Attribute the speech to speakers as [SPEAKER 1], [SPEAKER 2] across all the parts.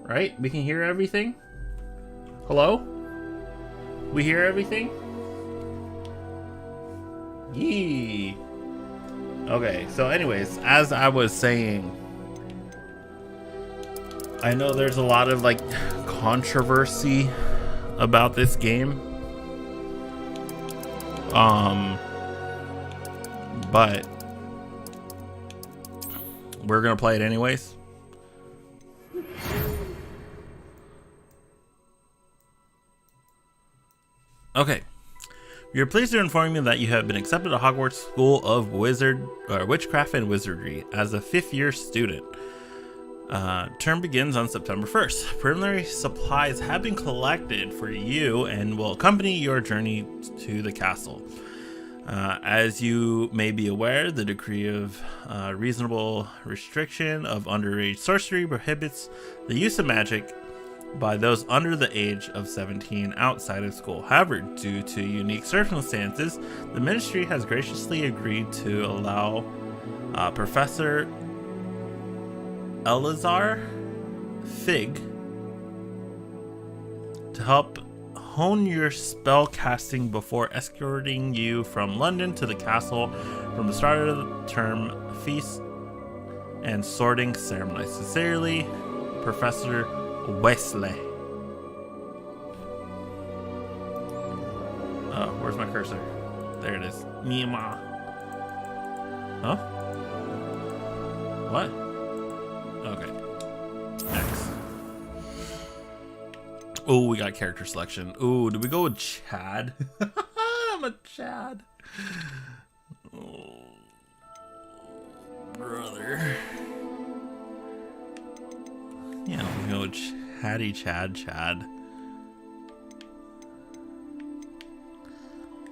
[SPEAKER 1] right? We can hear everything. Hello? We hear everything? Yee. Okay, so anyways, as I was saying, I know there's a lot of like controversy about this game. But we're gonna play it anyways. Okay. We are pleased to inform you that you have been accepted to Hogwarts School of Witchcraft and Wizardry as a 5th-year student. Term begins on September 1st. Preliminary supplies have been collected for you and will accompany your journey to the castle. As you may be aware, the decree of reasonable restriction of underage sorcery prohibits the use of magic by those under the age of 17 outside of school. However, due to unique circumstances, the ministry has graciously agreed to allow Professor Elazar Fig to help hone your spell casting before escorting you from London to the castle from the start of the term feast and sorting ceremony. Sincerely, Professor Wesley. Oh, where's my cursor? There it is. Mima. Huh? What? Okay. Next. Oh, we got character selection. Ooh, did we go with Chad? I'm a Chad. Oh, brother. Yeah, we go with Chatty Chad.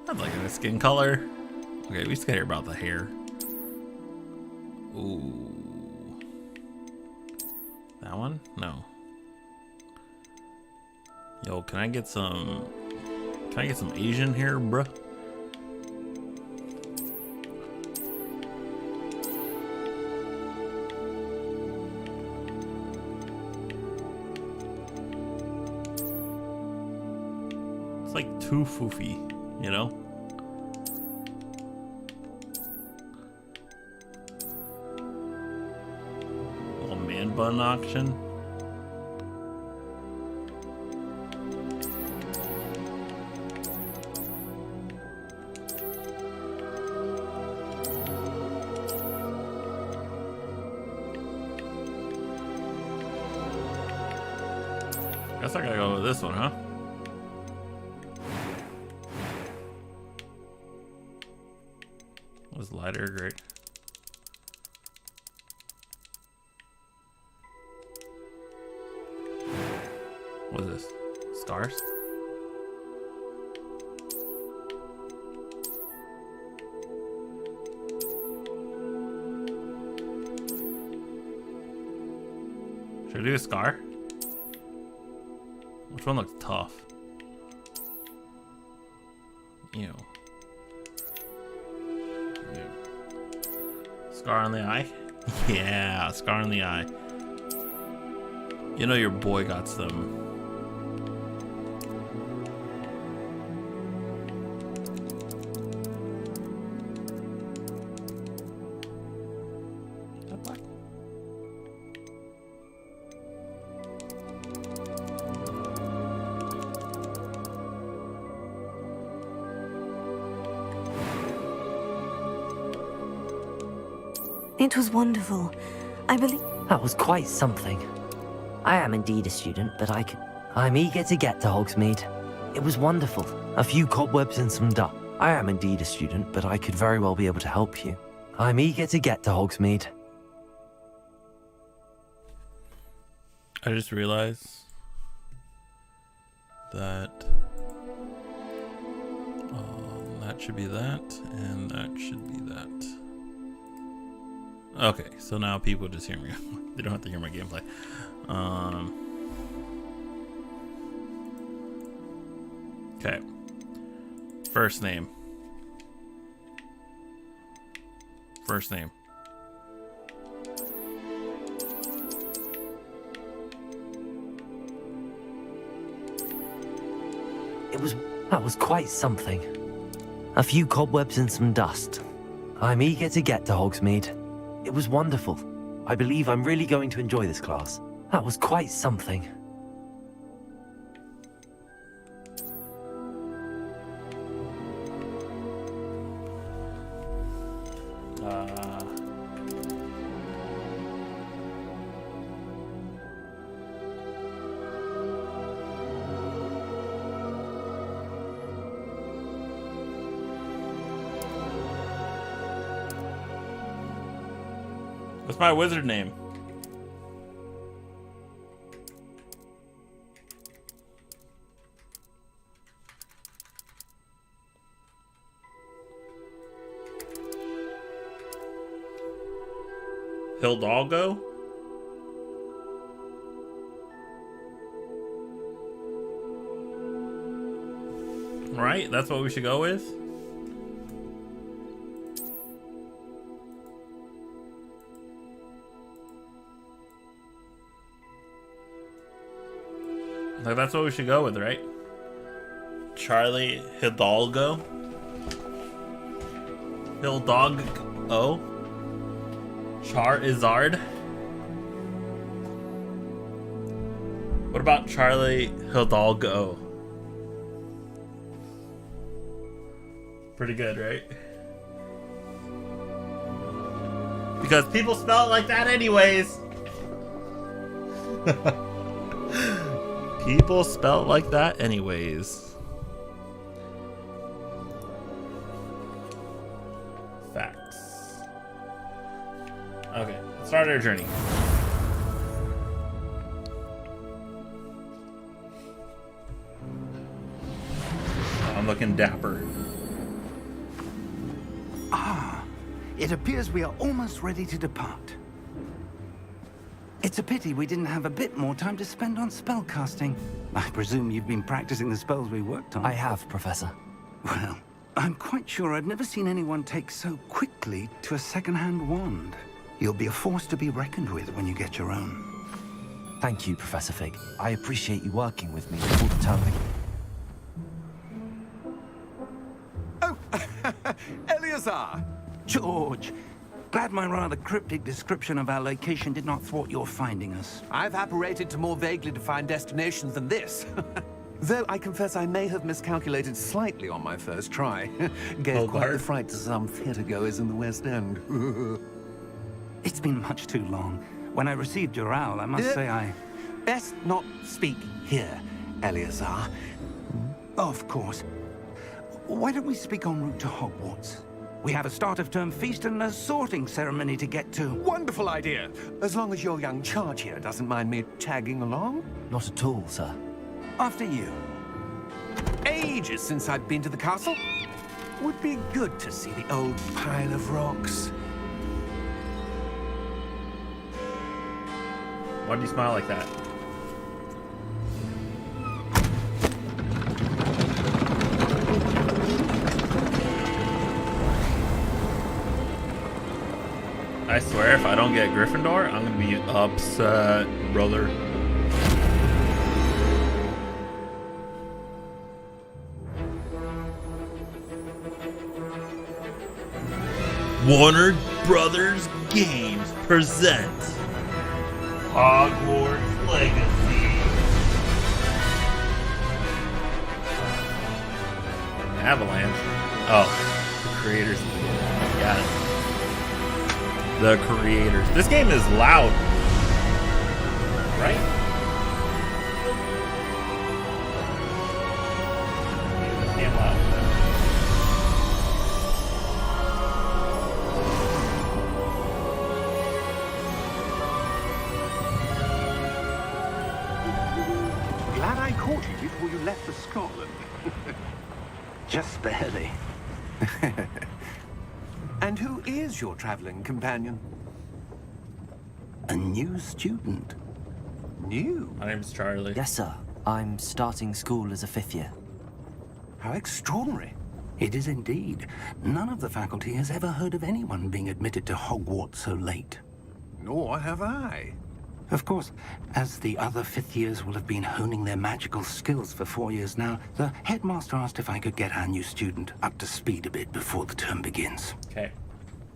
[SPEAKER 1] I'm liking the skin color. Okay, we just gotta hear about the hair. Ooh. That one? No. Yo, can I get some Asian here, bruh? It's like too foofy, you know? Little man bun auction. Guess I gotta go with this one, huh? Was lighter great? What is this? Scars? Should I do a scar? Which one looks tough? Ew. Scar on the eye? Yeah, scar on the eye. You know your boy got some. Is that black?
[SPEAKER 2] It was wonderful. I believe...
[SPEAKER 3] That was quite something. I am indeed a student, but I'm eager to get to Hogsmeade. It was wonderful. A few cobwebs and some dust. I am indeed a student, but I could very well be able to help you. I'm eager to get to Hogsmeade.
[SPEAKER 1] I just realized that that should be that, and that should be that. Okay, so now people just hear me. They don't have to hear my gameplay. Okay. First name. First name.
[SPEAKER 3] That was quite something. A few cobwebs and some dust. I'm eager to get to Hogsmeade. It was wonderful. I believe I'm really going to enjoy this class. That was quite something.
[SPEAKER 1] What's my wizard name? Hildalgo? Right, that's what we should go with. Like, that's what we should go with, right? Charlie Hidalgo. Hidalgo. Charizard. What about Charlie Hidalgo? Pretty good, right? Because people spell it like that anyways. People spell it like that anyways. Facts. Okay, let's start our journey. I'm looking dapper.
[SPEAKER 4] It appears we are almost ready to depart. It's a pity we didn't have a bit more time to spend on spellcasting. I presume you've been practicing the spells we worked on.
[SPEAKER 3] I have, Professor.
[SPEAKER 4] Well, I'm quite sure I've never seen anyone take so quickly to a second-hand wand. You'll be a force to be reckoned with when you get your own.
[SPEAKER 3] Thank you, Professor Fig. I appreciate you working with me all the time.
[SPEAKER 5] Oh, Eleazar!
[SPEAKER 4] George, glad my rather cryptic description of our location did not thwart your finding us.
[SPEAKER 5] I've apparated to more vaguely defined destinations than this. Though I confess I may have miscalculated slightly on my first try. Gave quite the fright to some theatergoers in the West End.
[SPEAKER 4] It's been much too long. When I received your owl, I must say I...
[SPEAKER 5] Best not speak here, Eleazar.
[SPEAKER 4] Of course. Why don't we speak en route to Hogwarts? We have a start-of-term feast and a sorting ceremony to get to.
[SPEAKER 5] Wonderful idea! As long as your young charge here doesn't mind me tagging along.
[SPEAKER 3] Not at all, sir.
[SPEAKER 4] After you.
[SPEAKER 5] Ages since I've been to the castle. Would be good to see the old pile of rocks.
[SPEAKER 1] Why do you smile like that? I swear, if I don't get Gryffindor, I'm gonna be upset, brother. Warner Brothers Games present Hogwarts Legacy. Avalanche. Oh, the creators. Yeah. The creators. This game is loud, right? This game loud.
[SPEAKER 4] Glad I caught you before you left for Scotland. Just barely.
[SPEAKER 5] And who is your traveling companion?
[SPEAKER 4] A new student.
[SPEAKER 5] New?
[SPEAKER 1] My name's Charlie.
[SPEAKER 3] Yes, sir. I'm starting school as a 5th year.
[SPEAKER 5] How extraordinary.
[SPEAKER 4] It is indeed. None of the faculty has ever heard of anyone being admitted to Hogwarts so late.
[SPEAKER 5] Nor have I.
[SPEAKER 4] Of course, as the other fifth years will have been honing their magical skills for 4 years now, the headmaster asked if I could get our new student up to speed a bit before the term begins.
[SPEAKER 1] Okay.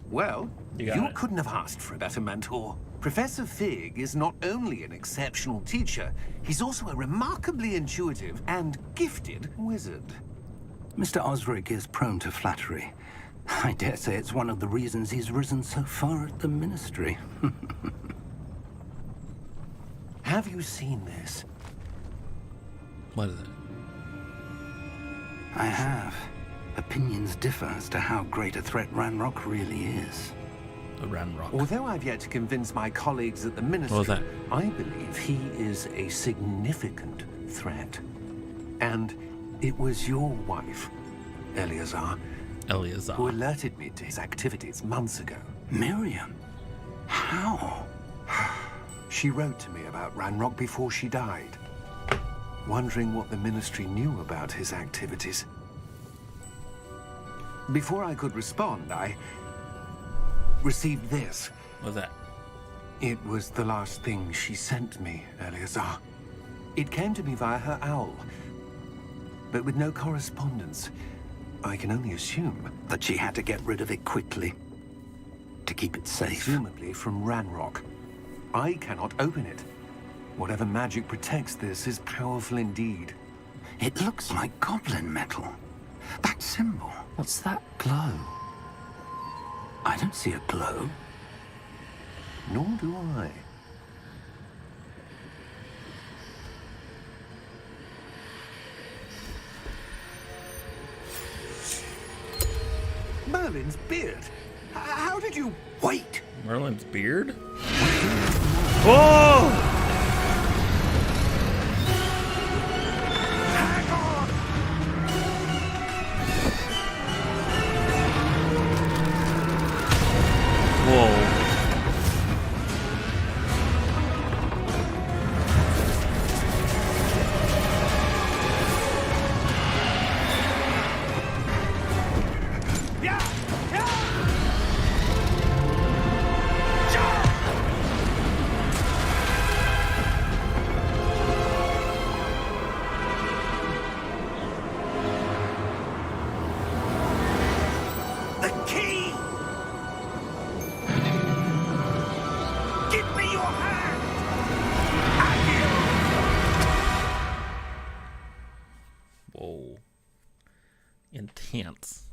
[SPEAKER 5] Well,
[SPEAKER 1] You got
[SPEAKER 5] you
[SPEAKER 1] it.
[SPEAKER 5] couldn't have asked for a better mentor. Professor Fig is not only an exceptional teacher, he's also a remarkably intuitive and gifted wizard.
[SPEAKER 4] Mr. Osric is prone to flattery. I dare say it's one of the reasons he's risen so far at the Ministry.
[SPEAKER 5] Have you seen this?
[SPEAKER 1] What is it?
[SPEAKER 4] I have. Opinions differ as to how great a threat Ranrock really is.
[SPEAKER 1] The Ranrock.
[SPEAKER 5] Although I've yet to convince my colleagues at the Ministry,
[SPEAKER 1] What was that?
[SPEAKER 5] I believe he is a significant threat. And it was your wife, Eleazar,
[SPEAKER 1] Eleazar.
[SPEAKER 5] who alerted me to his activities months ago.
[SPEAKER 4] Miriam? How?
[SPEAKER 5] She wrote to me about Ranrock before she died, wondering what the Ministry knew about his activities. Before I could respond, I received this.
[SPEAKER 1] What was that?
[SPEAKER 5] It was the last thing she sent me, Eleazar. It came to me via her owl, but with no correspondence. I can only assume,
[SPEAKER 4] That she had to get rid of it quickly. To keep it safe.
[SPEAKER 5] presumably from Ranrock. I cannot open it. Whatever magic protects this is powerful indeed.
[SPEAKER 4] It looks like goblin metal. That symbol.
[SPEAKER 3] What's that glow?
[SPEAKER 4] I don't see a glow.
[SPEAKER 5] Nor do I. Merlin's beard. How did you...
[SPEAKER 4] Wait!
[SPEAKER 1] Merlin's beard? Whoa!
[SPEAKER 5] Hang on!
[SPEAKER 1] Whoa.
[SPEAKER 5] Yeah! Yeah! The key! Give me your hand!
[SPEAKER 1] Whoa. Intense.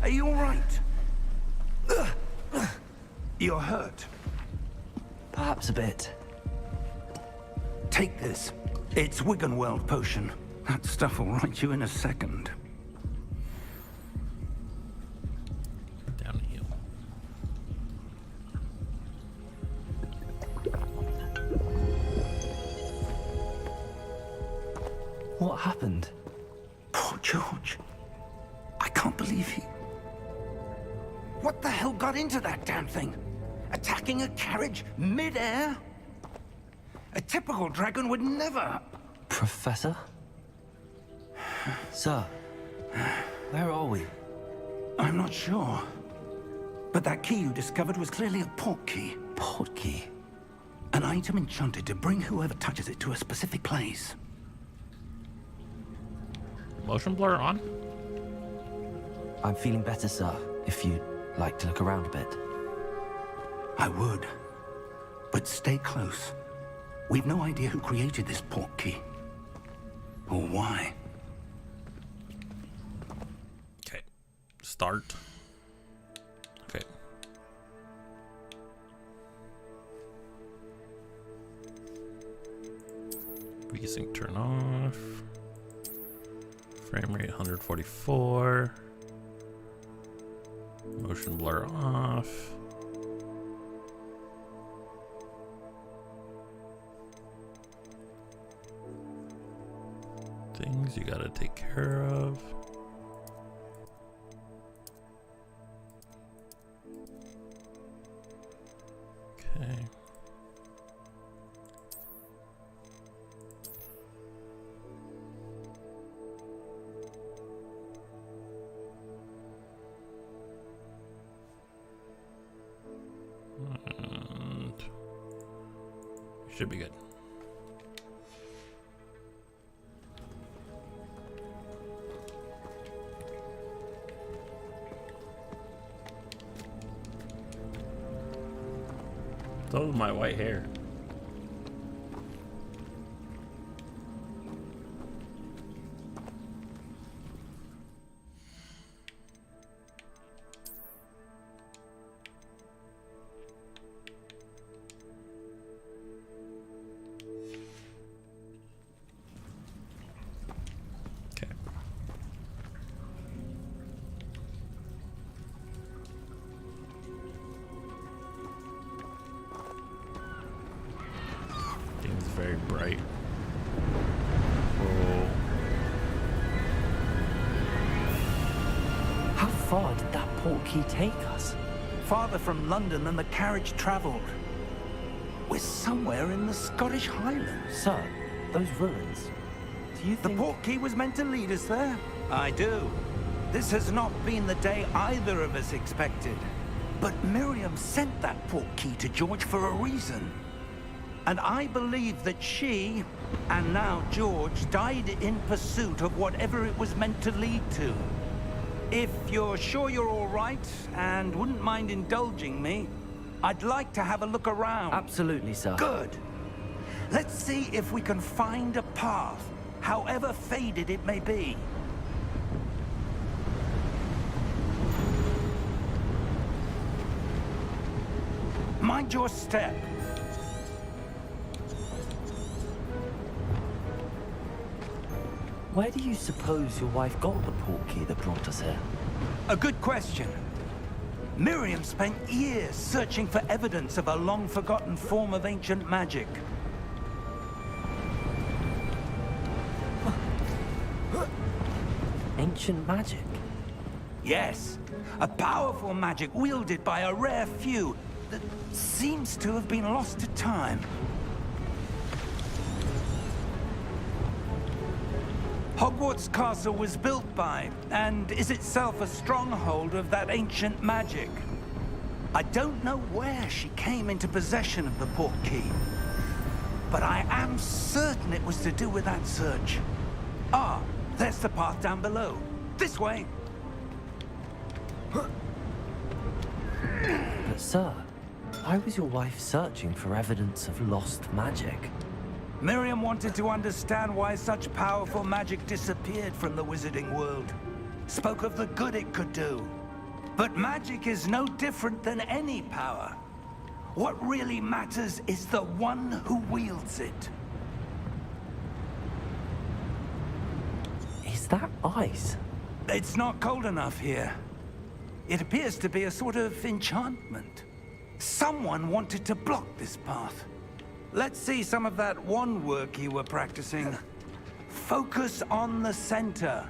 [SPEAKER 4] Are you alright? You're hurt.
[SPEAKER 3] Perhaps a bit.
[SPEAKER 4] Take this. It's Wiggenweld potion. That stuff will right you in a second.
[SPEAKER 1] Downhill.
[SPEAKER 3] What happened?
[SPEAKER 4] Poor George. I can't believe he... What the hell got into that damn thing? Attacking a carriage mid-air? A typical dragon would never...
[SPEAKER 3] Professor? Sir, where are we?
[SPEAKER 4] I'm not sure. But that key you discovered was clearly a port key.
[SPEAKER 3] Portkey.
[SPEAKER 4] An item enchanted to bring whoever touches it to a specific place.
[SPEAKER 1] Motion blur on?
[SPEAKER 3] I'm feeling better, sir, if you'd like to look around a bit.
[SPEAKER 4] I would. But stay close. We've no idea who created this port key. Or why.
[SPEAKER 1] Okay. Start. Okay. VSync turn off. Frame rate 144. Motion blur off. Things you gotta take care of. Okay. Should be good. So my white hair. Okay. Seems very bright. Whoa.
[SPEAKER 3] How far did that portkey take us?
[SPEAKER 4] Farther from London than the carriage travelled. We're somewhere in the Scottish Highlands.
[SPEAKER 3] Sir, those ruins. Do you
[SPEAKER 4] The
[SPEAKER 3] think...
[SPEAKER 4] portkey was meant to lead us there? I do. This has not been the day either of us expected. But Miriam sent that portkey to George for a reason. And I believe that she, and now George, died in pursuit of whatever it was meant to lead to. If you're sure you're all right, and wouldn't mind indulging me, I'd like to have a look around.
[SPEAKER 3] Absolutely, sir.
[SPEAKER 4] Good. Let's see if we can find a path, however faded it may be. Mind your step.
[SPEAKER 3] Where do you suppose your wife got the portkey that brought us here?
[SPEAKER 4] A good question. Miriam spent years searching for evidence of a long-forgotten form of ancient magic.
[SPEAKER 3] Ancient magic?
[SPEAKER 4] Yes, a powerful magic wielded by a rare few that seems to have been lost to time. Hogwarts Castle was built by, and is itself a stronghold of that ancient magic. I don't know where she came into possession of the portkey, but I am certain it was to do with that search. Ah, there's the path down below. This way.
[SPEAKER 3] But sir, why was your wife searching for evidence of lost magic?
[SPEAKER 4] Miriam wanted to understand why such powerful magic disappeared from the wizarding world. Spoke of the good it could do. But magic is no different than any power. What really matters is the one who wields it.
[SPEAKER 3] Is that ice?
[SPEAKER 4] It's not cold enough here. It appears to be a sort of enchantment. Someone wanted to block this path. Let's see some of that wand work you were practicing. Focus on the center.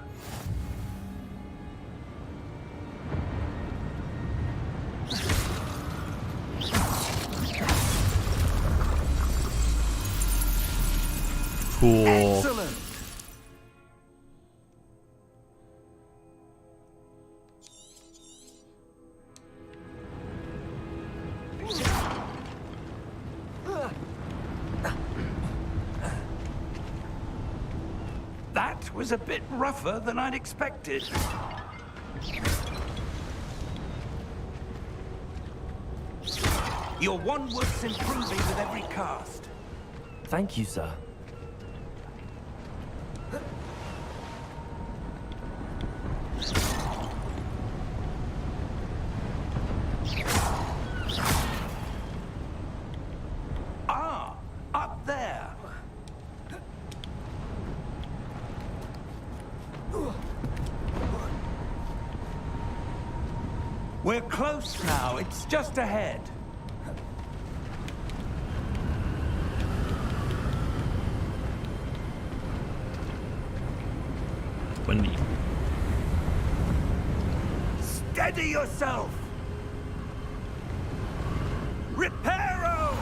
[SPEAKER 1] Cool.
[SPEAKER 4] Excellent. That was a bit rougher than I'd expected. Your wand work's improving with every cast.
[SPEAKER 3] Thank you, sir.
[SPEAKER 4] Ah, up there. We're close now. It's just ahead.
[SPEAKER 1] Windy.
[SPEAKER 4] Steady yourself. Reparo!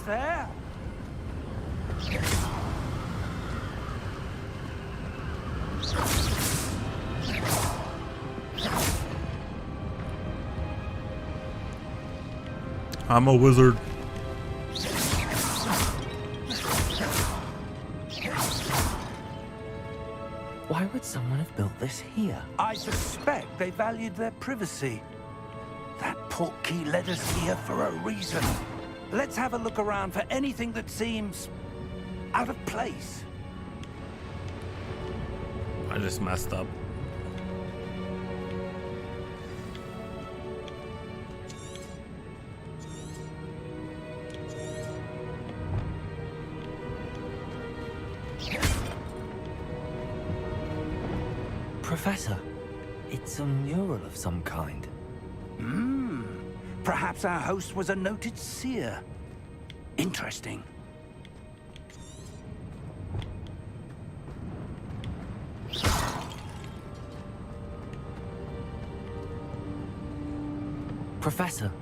[SPEAKER 4] there?
[SPEAKER 1] I'm a wizard.
[SPEAKER 3] Why would someone have built this here?
[SPEAKER 4] I suspect they valued their privacy. That portkey led us here for a reason. Let's have a look around for anything that seems out of place.
[SPEAKER 1] I just messed up.
[SPEAKER 3] Professor, it's a mural of some kind.
[SPEAKER 4] Perhaps our host was a noted seer. Interesting.
[SPEAKER 3] Professor,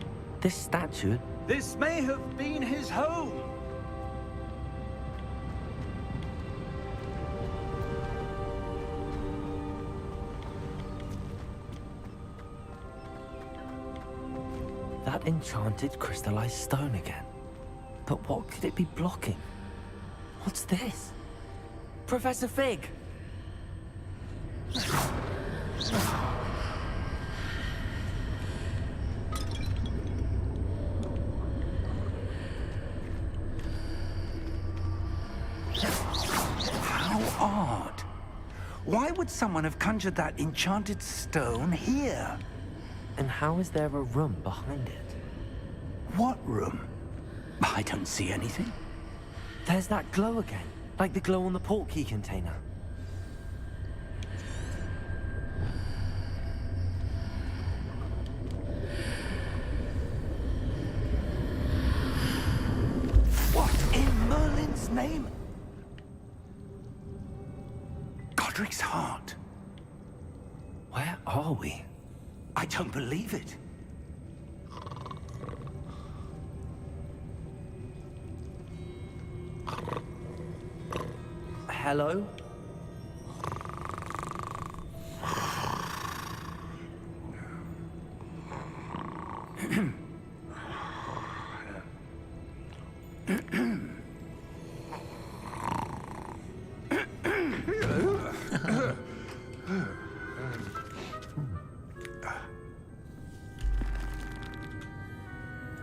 [SPEAKER 3] this statue...
[SPEAKER 4] This may have been his home.
[SPEAKER 3] That enchanted crystallized stone again. But what could it be blocking? What's this? Professor Fig!
[SPEAKER 4] How odd. Why would someone have conjured that enchanted stone here?
[SPEAKER 3] And how is there a room behind it?
[SPEAKER 4] What room? I don't see anything.
[SPEAKER 3] There's that glow again, like the glow on the portkey container.
[SPEAKER 4] What in Merlin's name? Godric's heart.
[SPEAKER 3] Where are we?
[SPEAKER 4] I don't believe it.
[SPEAKER 3] Hello?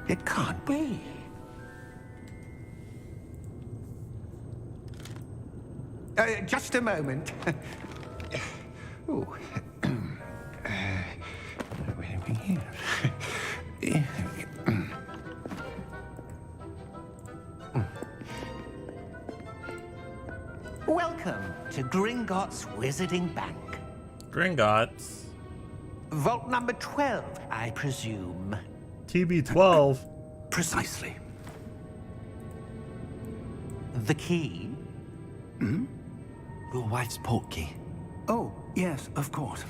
[SPEAKER 4] It can't be.
[SPEAKER 5] Just a moment. Ooh. Where are we here? Welcome to Gringotts Wizarding Bank.
[SPEAKER 1] Gringotts.
[SPEAKER 5] Vault number 12, I presume.
[SPEAKER 1] TB12.
[SPEAKER 4] Precisely.
[SPEAKER 5] The key?
[SPEAKER 3] Your wife's portkey.
[SPEAKER 4] Oh, yes, of course.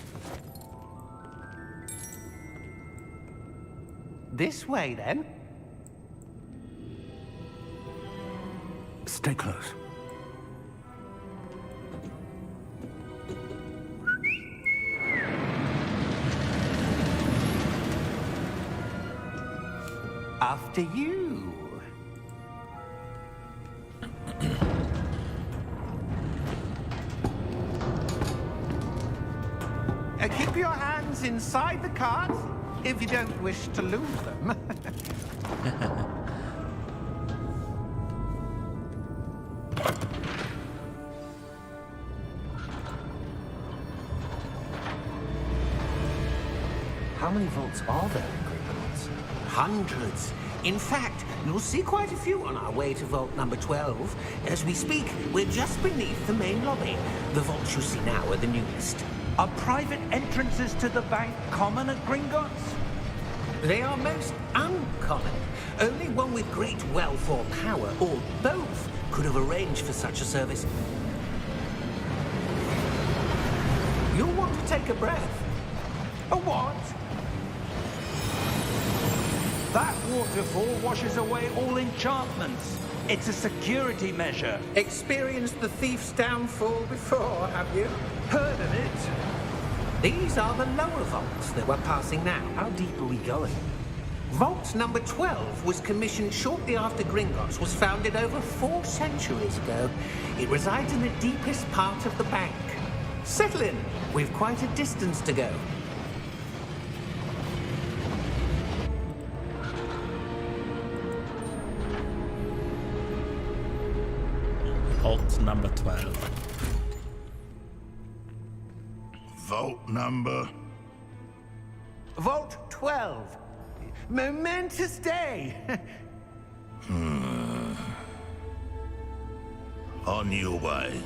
[SPEAKER 5] This way, then.
[SPEAKER 4] Stay close.
[SPEAKER 5] After you. Keep your hands inside the cart if you don't wish to lose them.
[SPEAKER 3] How many vaults are there in Gringotts?
[SPEAKER 6] Hundreds. In fact, you'll see quite a few on our way to vault number 12. As we speak, we're just beneath the main lobby. The vaults you see now are the newest.
[SPEAKER 4] Are private entrances to the bank common at Gringotts?
[SPEAKER 6] They are most uncommon. Only one with great wealth or power, or both, could have arranged for such a service. You'll want to take a breath.
[SPEAKER 4] A what? That waterfall washes away all enchantments. It's a security measure.
[SPEAKER 6] Experienced the thief's downfall before, have you?
[SPEAKER 4] Heard of it?
[SPEAKER 6] These are the lower vaults that we're passing now.
[SPEAKER 3] How deep are we going?
[SPEAKER 6] Vault number 12 was commissioned shortly after Gringotts was founded over 4 centuries ago. It resides in the deepest part of the bank. Settle in. We've quite a distance to go.
[SPEAKER 1] Vault number 12.
[SPEAKER 7] Vault number.
[SPEAKER 5] Vault 12. Momentous day.
[SPEAKER 7] On your way.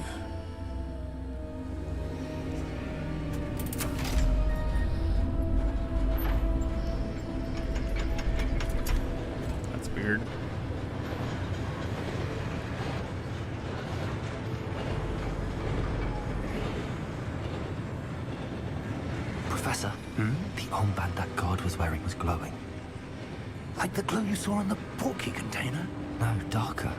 [SPEAKER 1] That's weird.
[SPEAKER 3] Professor, the armband that guard was wearing was glowing.
[SPEAKER 4] Like the glow you saw on the porky container?
[SPEAKER 3] No, darker.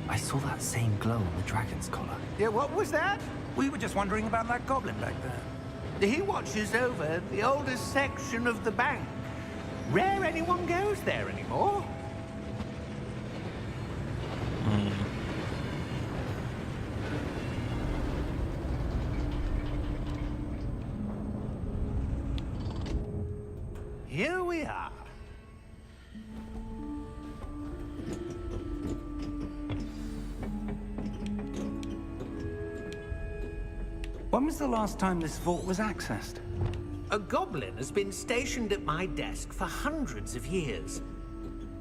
[SPEAKER 3] I saw that same glow on the dragon's collar.
[SPEAKER 5] Yeah, what was that?
[SPEAKER 4] We were just wondering about that goblin back there.
[SPEAKER 6] He watches over the oldest section of the bank. Rare anyone goes there anymore. Here we are.
[SPEAKER 4] When was the last time this vault was accessed?
[SPEAKER 6] A goblin has been stationed at my desk for hundreds of years.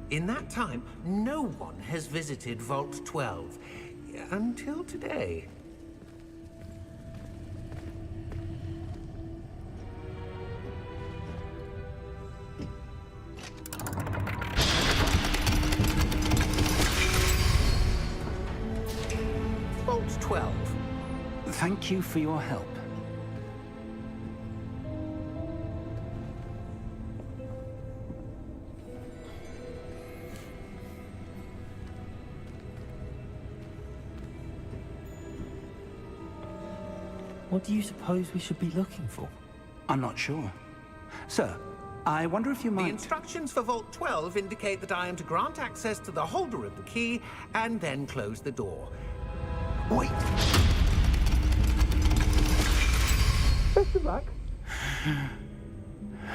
[SPEAKER 6] In that time, no one has visited Vault 12. Until today. Vault 12.
[SPEAKER 4] Thank you for your help.
[SPEAKER 3] What do you suppose we should be looking for?
[SPEAKER 4] I'm not sure. Sir, I wonder if you
[SPEAKER 6] The
[SPEAKER 4] might...
[SPEAKER 6] instructions for Vault 12 indicate that I am to grant access to the holder of the key and then close the door.
[SPEAKER 4] Wait!
[SPEAKER 6] Best of luck.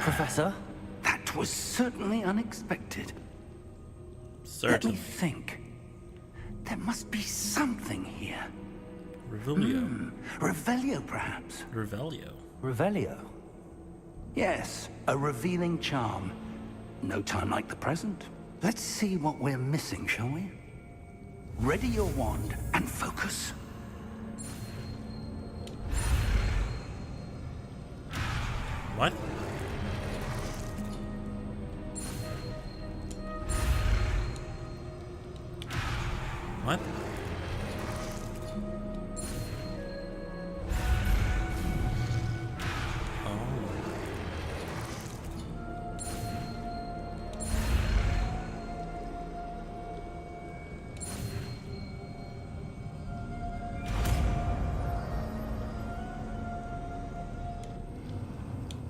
[SPEAKER 3] Professor?
[SPEAKER 4] That was certainly unexpected. Let me
[SPEAKER 1] Certainly.
[SPEAKER 4] think. There must be something here.
[SPEAKER 1] Revelio.
[SPEAKER 4] Revelio, perhaps?
[SPEAKER 1] Revelio.
[SPEAKER 3] Revelio?
[SPEAKER 4] Yes, a revealing charm. No time like the present. Let's see what we're missing, shall we? Ready your wand and focus.
[SPEAKER 1] What? What?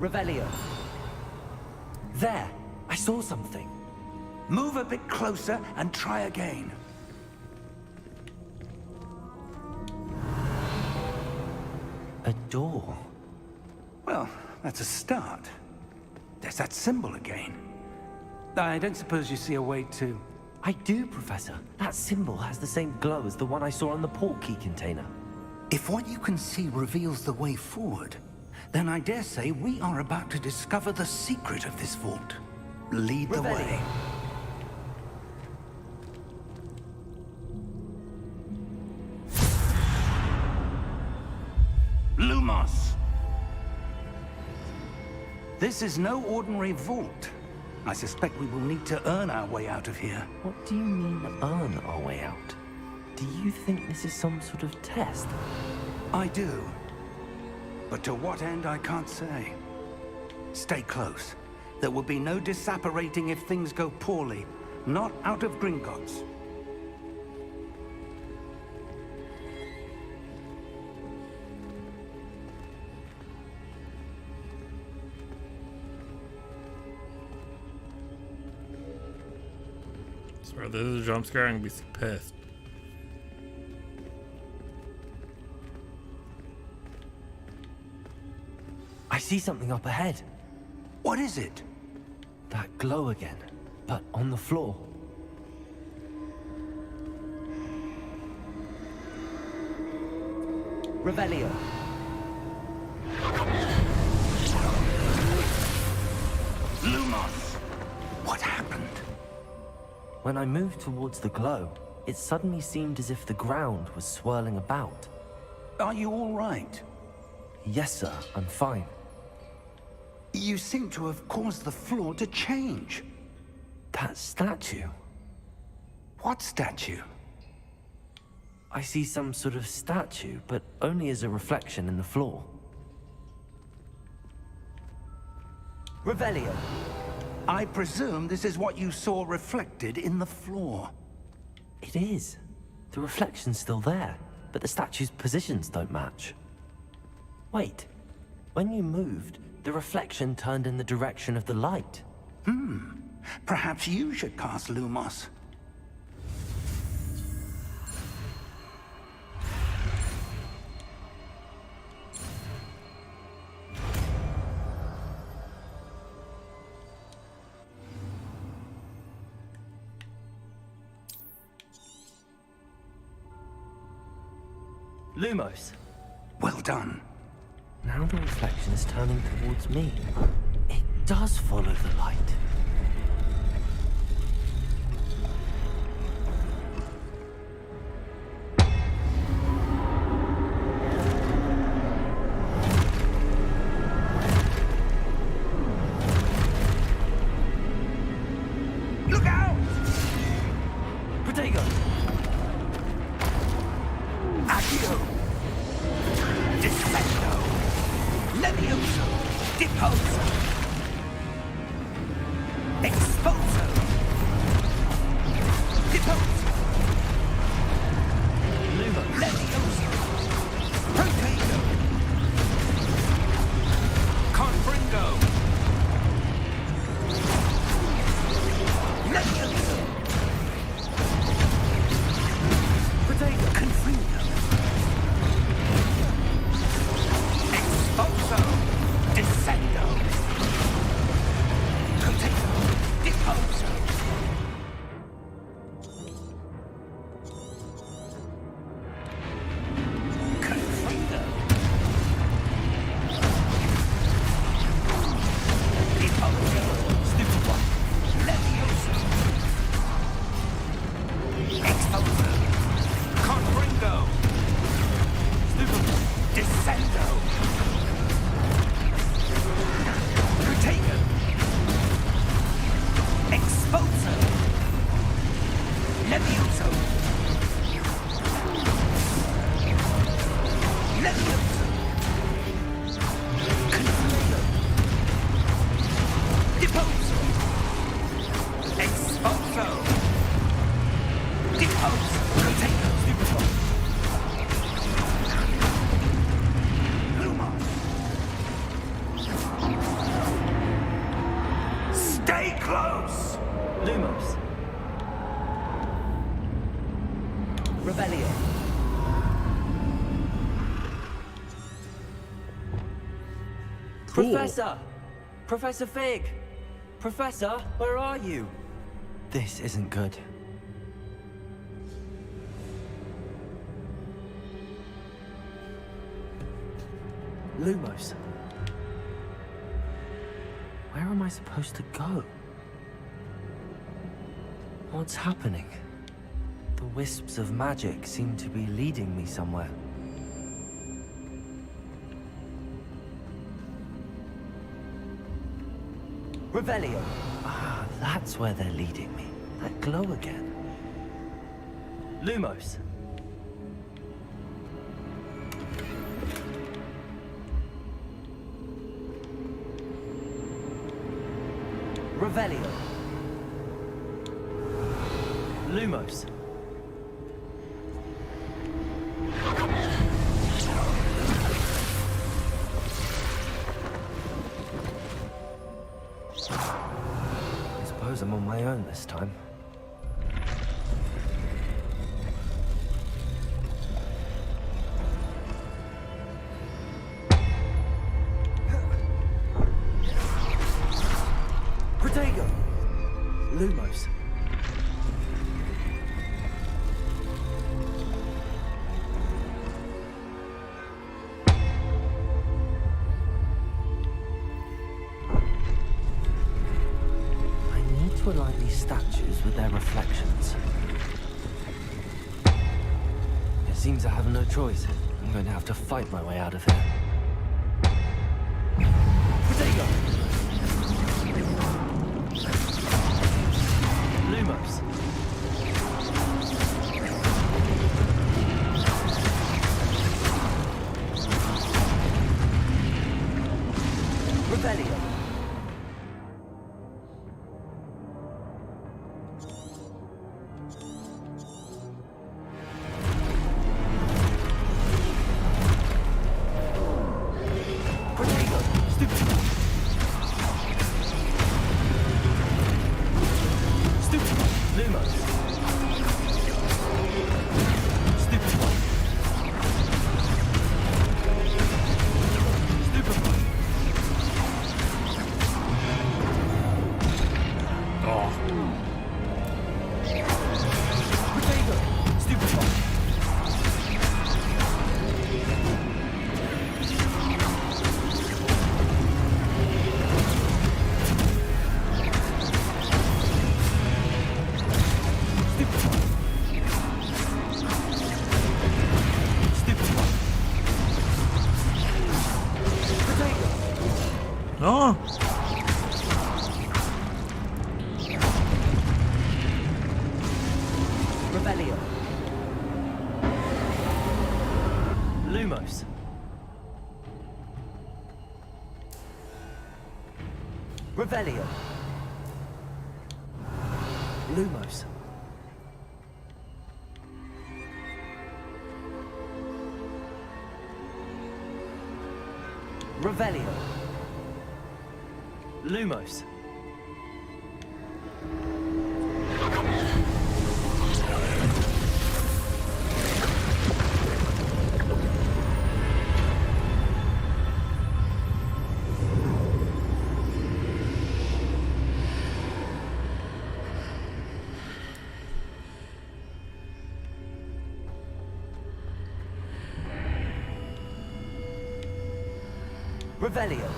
[SPEAKER 3] Revelio. There! I saw something.
[SPEAKER 4] Move a bit closer and try again.
[SPEAKER 3] A door.
[SPEAKER 4] Well, that's a start. There's that symbol again. I don't suppose you see a way to...
[SPEAKER 3] I do, Professor. That symbol has the same glow as the one I saw on the port key container.
[SPEAKER 4] If what you can see reveals the way forward, then I dare say we are about to discover the secret of this vault. Lead the way. Lumos! This is no ordinary vault. I suspect we will need to earn our way out of here.
[SPEAKER 3] What do you mean, earn our way out? Do you think this is some sort of test?
[SPEAKER 4] I do. But to what end, I can't say. Stay close. There will be no disapparating if things go poorly. Not out of Gringotts.
[SPEAKER 1] Swear this is a jump scare, I'm gonna be pissed.
[SPEAKER 3] I see something up ahead.
[SPEAKER 4] What is it?
[SPEAKER 3] That glow again, but on the floor. Revelio.
[SPEAKER 4] Lumos! What happened?
[SPEAKER 3] When I moved towards the glow, it suddenly seemed as if the ground was swirling about.
[SPEAKER 4] Are you all right?
[SPEAKER 3] Yes, sir, I'm fine.
[SPEAKER 4] You seem to have caused the floor to change.
[SPEAKER 3] That statue.
[SPEAKER 4] What statue?
[SPEAKER 3] I see some sort of statue, but only as a reflection in the floor. Revelio.
[SPEAKER 4] I presume this is what you saw reflected in the floor.
[SPEAKER 3] It is. The reflection's still there, but the statue's positions don't match. Wait. When you moved, the reflection turned in the direction of the light.
[SPEAKER 4] Perhaps you should cast Lumos.
[SPEAKER 3] Lumos.
[SPEAKER 4] Well done.
[SPEAKER 3] Now the reflection is turning towards me. It does follow the light.
[SPEAKER 4] Look out!
[SPEAKER 3] Protego!
[SPEAKER 4] Accio! Descendo! Levioso! Deposo! Exposo! Deposo! Levioso! Protego! Confringo! Levioso! Protego! Confringo! Exposo! Descendo! Protego! Deposo! Confringo! Deposo! Stupid one! Levioso! Exposo! Confringo! Stupid one! Descendo! Protego! Exposo! Levioso! Levioso! Confringo! Deposo! Exposo! Deposo! Protego! Stupid one! Lumos! Stay close!
[SPEAKER 3] Lumos. Revelio.
[SPEAKER 1] Cool.
[SPEAKER 3] Professor! Professor Fig! Professor, where are you? This isn't good. Lumos. Where am I supposed to go? What's happening? The wisps of magic seem to be leading me somewhere. Revelio. Ah, that's where they're leading me. That glow again. Lumos. Revelio. Lumos. I suppose I'm on my own this time. Protego! Lumos. I need to align these statues with their reflections. It seems I have no choice. I'm going to have to fight my way out of here. Protego! Lumos. Revelio. Protego. Stupid. Stupid. Lumos. Stupid. Stupid.
[SPEAKER 1] Oh.
[SPEAKER 3] Protego. Stupid.
[SPEAKER 1] Oh.
[SPEAKER 3] Revelio. Lumos. Revelio. Lumos. Revelio. Lumos. Revelio.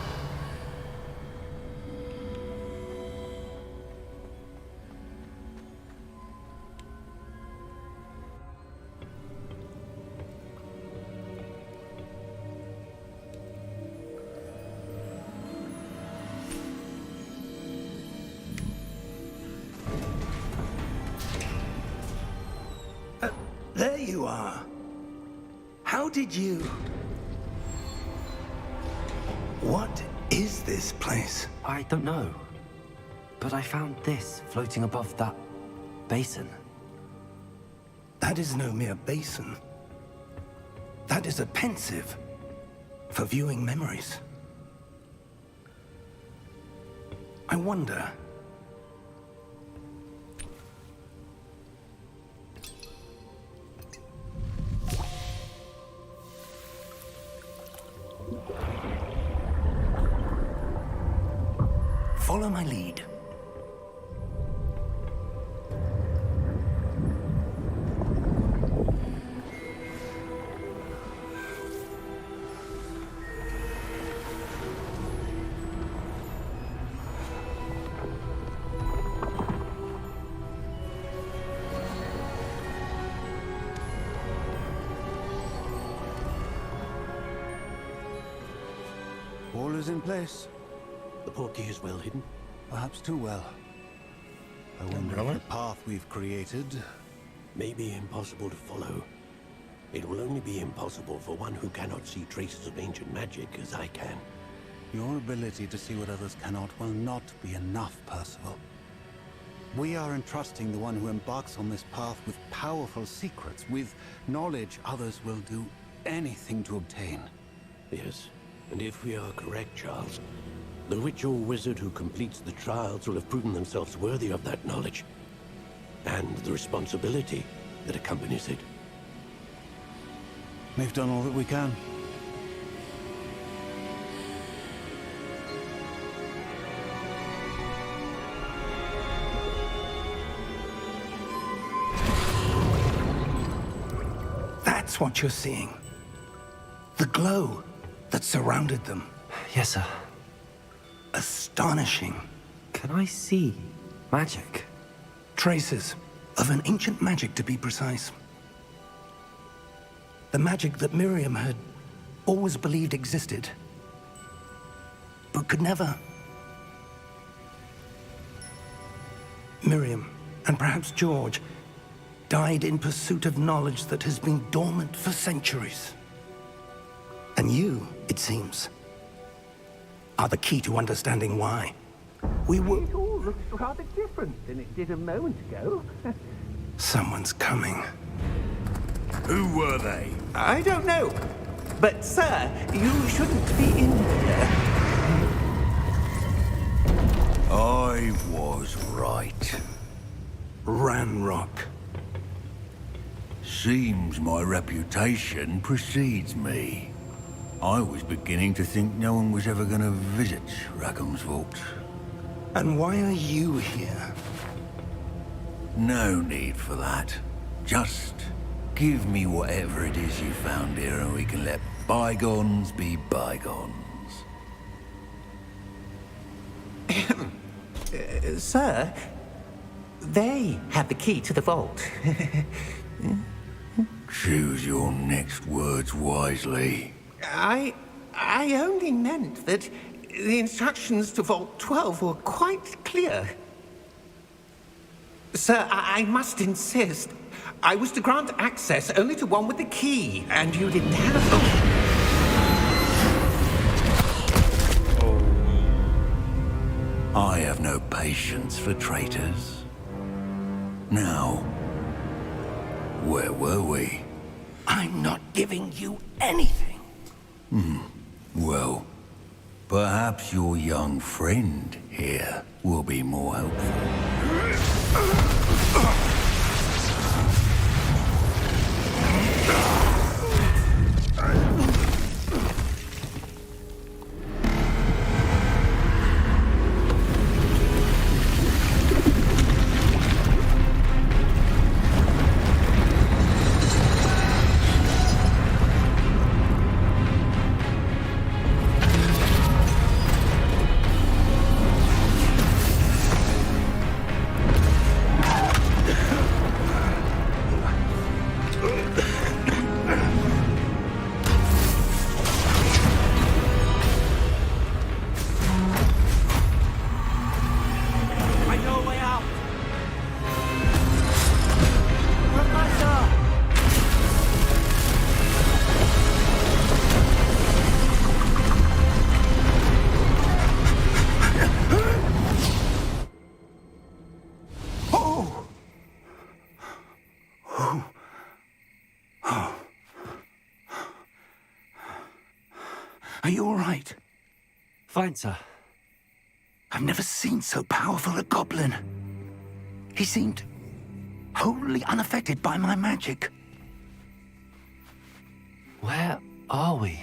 [SPEAKER 4] There you are. How did you... What is this place?
[SPEAKER 3] I don't know. But I found this floating above that basin.
[SPEAKER 4] That is no mere basin. That is a pensive for viewing memories. I wonder... Follow my lead.
[SPEAKER 8] All is in place.
[SPEAKER 9] The portkey is well hidden.
[SPEAKER 8] Perhaps too well. I wonder if the path we've created...
[SPEAKER 9] May be impossible to follow. It will only be impossible for one who cannot see traces of ancient magic as I can.
[SPEAKER 8] Your ability to see what others cannot will not be enough, Percival. We are entrusting the one who embarks on this path with powerful secrets, with knowledge others will do anything to obtain.
[SPEAKER 9] Yes, and if we are correct, Charles, the witch or wizard who completes the trials will have proven themselves worthy of that knowledge, and the responsibility that accompanies it.
[SPEAKER 8] We've done all that we can.
[SPEAKER 4] That's what you're seeing. The glow that surrounded them.
[SPEAKER 3] Yes, sir.
[SPEAKER 4] Astonishing.
[SPEAKER 3] Can I see magic?
[SPEAKER 4] Traces of an ancient magic, to be precise. The magic that Miriam had always believed existed, but could never. Miriam, and perhaps George, died in pursuit of knowledge that has been dormant for centuries. And you, it seems, are the key to understanding why. We were...
[SPEAKER 6] It all looks rather different than it did a moment ago.
[SPEAKER 4] Someone's coming.
[SPEAKER 7] Who were they?
[SPEAKER 6] I don't know. But, sir, you shouldn't be in here.
[SPEAKER 7] I was right.
[SPEAKER 4] Ranrock.
[SPEAKER 7] Seems my reputation precedes me. I was beginning to think no one was ever going to visit Rackham's Vault.
[SPEAKER 4] And why are you here?
[SPEAKER 7] No need for that. Just give me whatever it is you found here and we can let bygones be bygones.
[SPEAKER 6] Sir, they have the key to the vault.
[SPEAKER 7] Choose your next words wisely.
[SPEAKER 6] I only meant that the instructions to Vault 12 were quite clear. Sir, I must insist. I was to grant access only to one with the key, and you didn't have them.
[SPEAKER 7] I have no patience for traitors. Now, where were we?
[SPEAKER 4] I'm not giving you anything.
[SPEAKER 7] Well, perhaps your young friend here will be more helpful.
[SPEAKER 4] Are you all right?
[SPEAKER 3] Fine, sir.
[SPEAKER 4] I've never seen so powerful a goblin. He seemed wholly unaffected by my magic.
[SPEAKER 3] Where are we?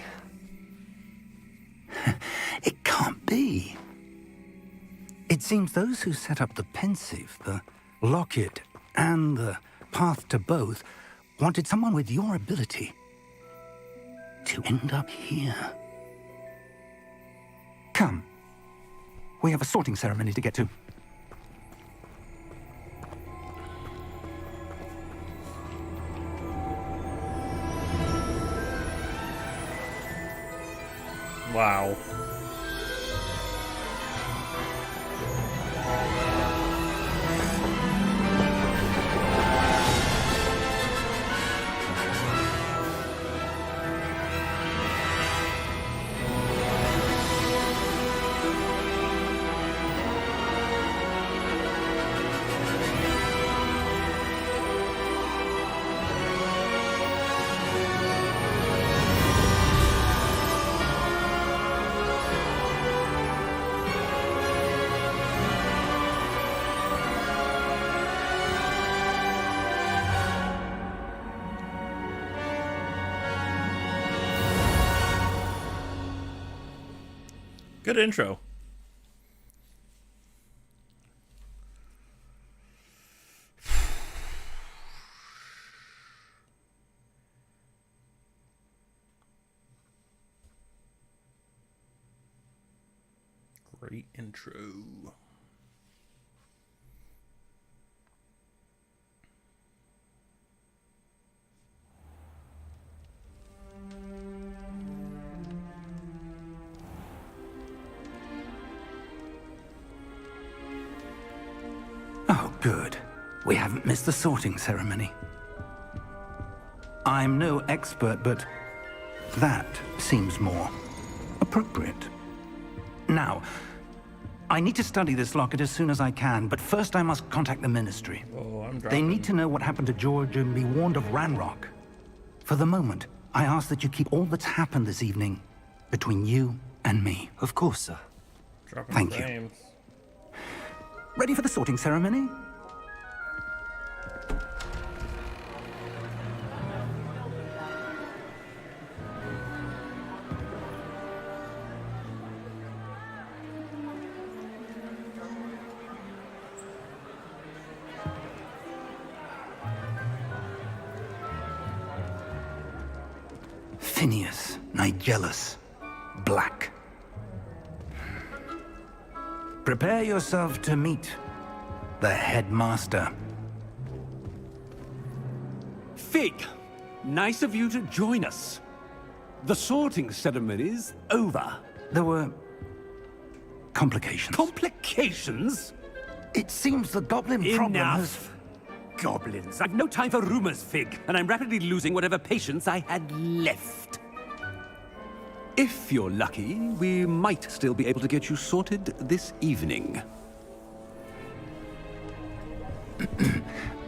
[SPEAKER 4] It can't be. It seems those who set up the Pensieve, the Locket, and the Path to Both wanted someone with your ability to end up here. Come. We have a sorting ceremony to get to.
[SPEAKER 1] Wow. Good intro. Great intro.
[SPEAKER 4] Oh, good. We haven't missed the sorting ceremony. I'm no expert, but that seems more appropriate. Now, I need to study this locket as soon as I can, but first I must contact the Ministry.
[SPEAKER 1] Oh, I'm
[SPEAKER 4] They
[SPEAKER 1] dropping.
[SPEAKER 4] need to know what happened to George and be warned of Ranrock. For the moment, I ask that you keep all that's happened this evening between you and me.
[SPEAKER 3] Of course, sir.
[SPEAKER 1] Dropping
[SPEAKER 4] Thank you.
[SPEAKER 1] frames.
[SPEAKER 4] Ready for the sorting ceremony? Phineas Nigellus Black. Prepare yourself to meet the headmaster.
[SPEAKER 5] Fig, nice of you to join us. The sorting ceremony's over.
[SPEAKER 4] There were complications.
[SPEAKER 5] Complications?
[SPEAKER 4] It seems the goblin problem has...
[SPEAKER 5] Enough. Goblins. I've no time for rumors, Fig, and I'm rapidly losing whatever patience I had left. If you're lucky, we might still be able to get you sorted this evening.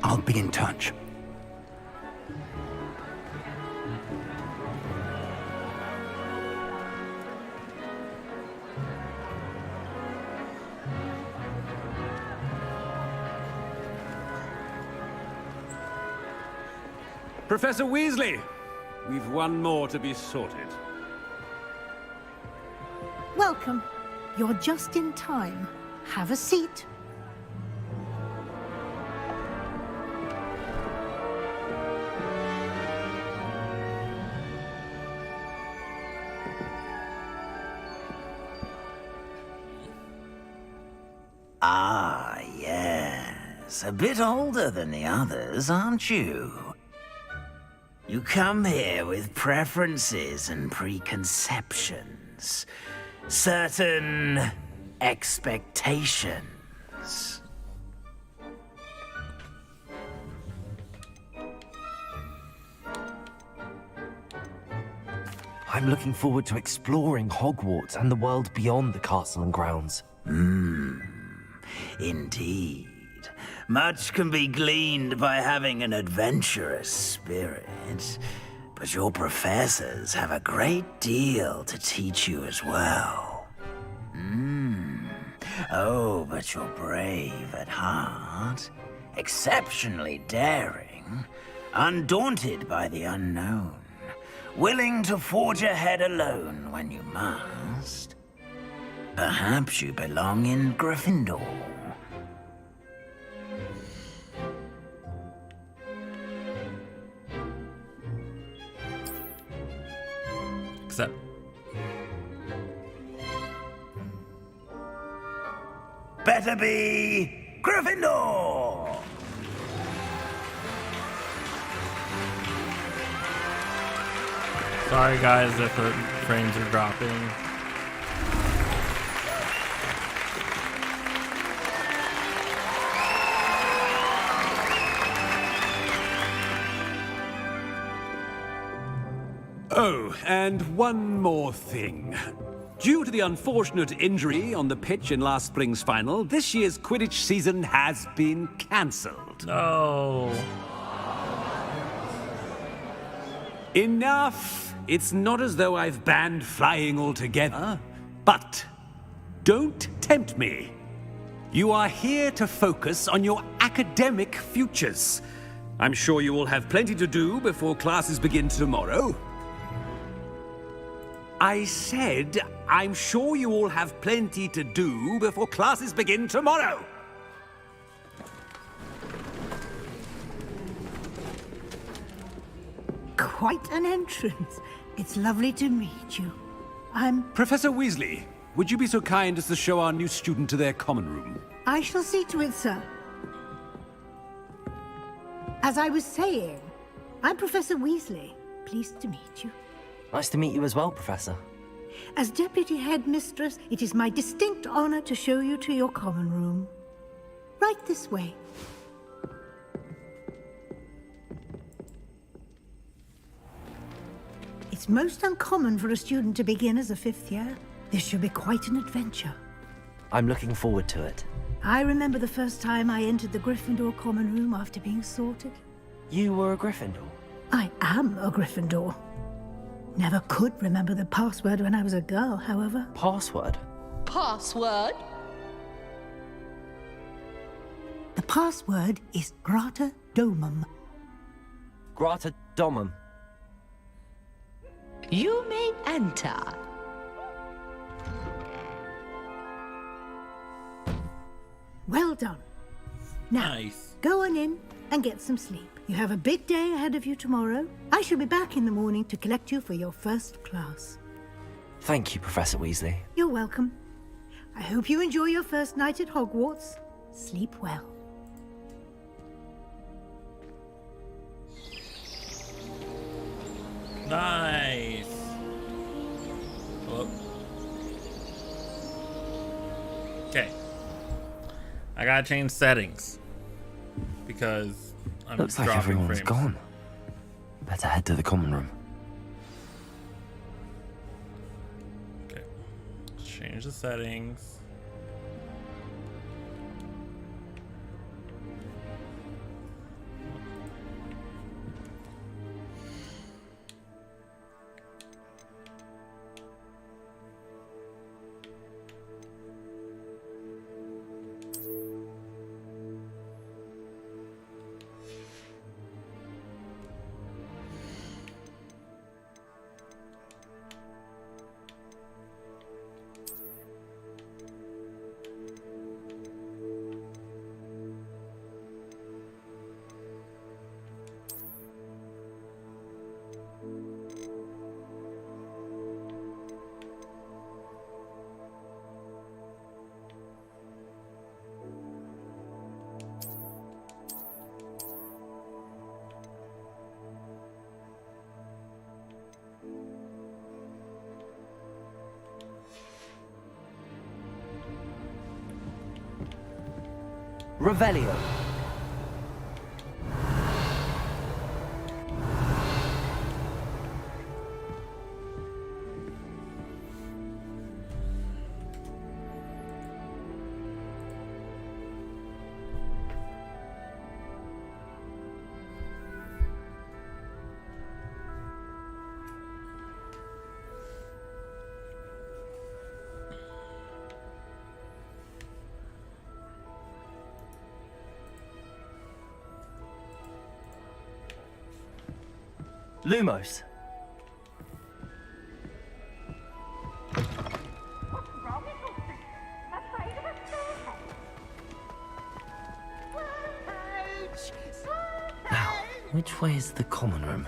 [SPEAKER 4] I'll be in touch.
[SPEAKER 5] Professor Weasley, we've one more to be sorted.
[SPEAKER 10] Welcome. You're just in time. Have a seat.
[SPEAKER 11] Ah, yes. A bit older than the others, aren't you? You come here with preferences and preconceptions. Certain expectations.
[SPEAKER 3] I'm looking forward to exploring Hogwarts and the world beyond the castle and grounds.
[SPEAKER 11] Indeed. Much can be gleaned by having an adventurous spirit, but your professors have a great deal to teach you as well. Oh, but you're brave at heart, exceptionally daring, undaunted by the unknown, willing to forge ahead alone when you must. Perhaps you belong in Gryffindor.
[SPEAKER 1] Except
[SPEAKER 11] Better be Gryffindor!
[SPEAKER 1] sorry guys if the frames are dropping.
[SPEAKER 5] Oh, and one more thing. Due to the unfortunate injury on the pitch in last spring's final, this year's Quidditch season has been cancelled.
[SPEAKER 1] No.
[SPEAKER 5] Enough! It's not as though I've banned flying altogether, but don't tempt me. You are here to focus on your academic futures. I'm sure you will have plenty to do before classes begin tomorrow. I said, I'm sure you all have plenty to do before classes begin tomorrow.
[SPEAKER 10] Quite an entrance. It's lovely to meet you. I'm...
[SPEAKER 5] Professor Weasley, would you be so kind as to show our new student to their common room?
[SPEAKER 10] I shall see to it, sir. As I was saying, I'm Professor Weasley. Pleased to meet you.
[SPEAKER 3] Nice to meet you as well, Professor.
[SPEAKER 10] As Deputy Headmistress, it is my distinct honor to show you to your common room. Right this way. It's most uncommon for a student to begin as a 5th year. This should be quite an adventure.
[SPEAKER 3] I'm looking forward to it.
[SPEAKER 10] I remember the first time I entered the Gryffindor common room after being sorted.
[SPEAKER 3] You were a Gryffindor?
[SPEAKER 10] I am a Gryffindor. Never could remember the password when I was a girl, however.
[SPEAKER 3] Password?
[SPEAKER 12] Password?
[SPEAKER 10] The password is Grata Domum.
[SPEAKER 3] Grata Domum.
[SPEAKER 12] You may enter.
[SPEAKER 10] Well done. Now,
[SPEAKER 1] Nice.
[SPEAKER 10] go on in and get some sleep. You have a big day ahead of you tomorrow. I shall be back in the morning to collect you for your first class.
[SPEAKER 3] Thank you, Professor Weasley.
[SPEAKER 10] You're welcome. I hope you enjoy your first night at Hogwarts. Sleep well.
[SPEAKER 1] Nice. Okay. I gotta change settings because I'm
[SPEAKER 3] Looks like
[SPEAKER 1] dropping
[SPEAKER 3] everyone's
[SPEAKER 1] frames.
[SPEAKER 3] gone. Better head to the common room.
[SPEAKER 1] Okay. Let's change the settings.
[SPEAKER 3] Revelio. Lumos. Now, which way is the common room?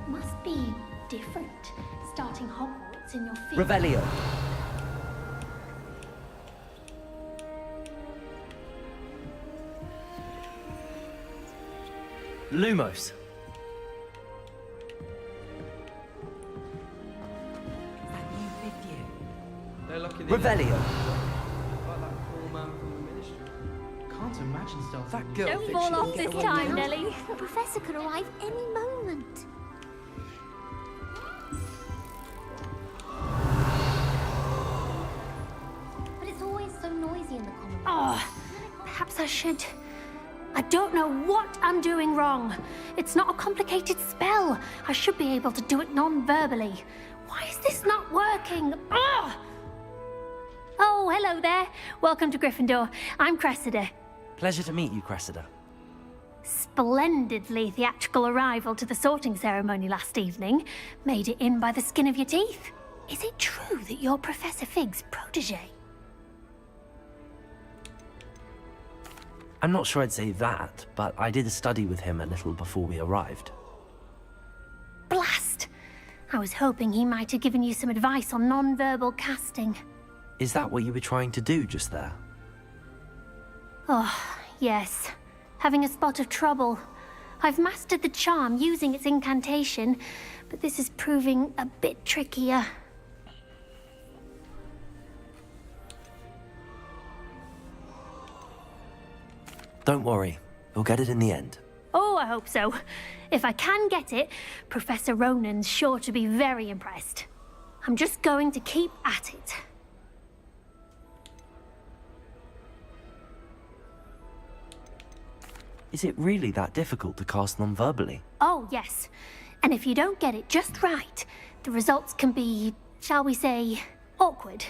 [SPEAKER 13] Must be different, starting Hogwarts in your feet.
[SPEAKER 3] Revelio. Lumos. Revelio.
[SPEAKER 14] Can't imagine stuff. That girl
[SPEAKER 13] Don't fall off this time, Nelly. The professor could arrive any moment. But it's always so noisy in the common room.
[SPEAKER 15] Oh, perhaps I should. I don't know what I'm doing wrong. It's not a complicated spell. I should be able to do it non-verbally. Why is this not working? Oh, hello there. Welcome to Gryffindor. I'm Cressida.
[SPEAKER 3] Pleasure to meet you, Cressida.
[SPEAKER 15] Splendidly theatrical arrival to the sorting ceremony last evening. Made it in by the skin of your teeth. Is it true that you're Professor Fig's protege?
[SPEAKER 3] I'm not sure I'd say that, but I did study with him a little before we arrived.
[SPEAKER 15] Blast! I was hoping he might have given you some advice on non-verbal casting.
[SPEAKER 3] Is that what you were trying to do just there?
[SPEAKER 15] Oh, yes. Having a spot of trouble. I've mastered the charm using its incantation, but this is proving a bit trickier.
[SPEAKER 3] Don't worry, you'll get it in the end.
[SPEAKER 15] Oh, I hope so. If I can get it, Professor Ronan's sure to be very impressed. I'm just going to keep at it.
[SPEAKER 3] Is it really that difficult to cast non-verbally?
[SPEAKER 15] Oh, yes. And if you don't get it just right, the results can be, shall we say, awkward.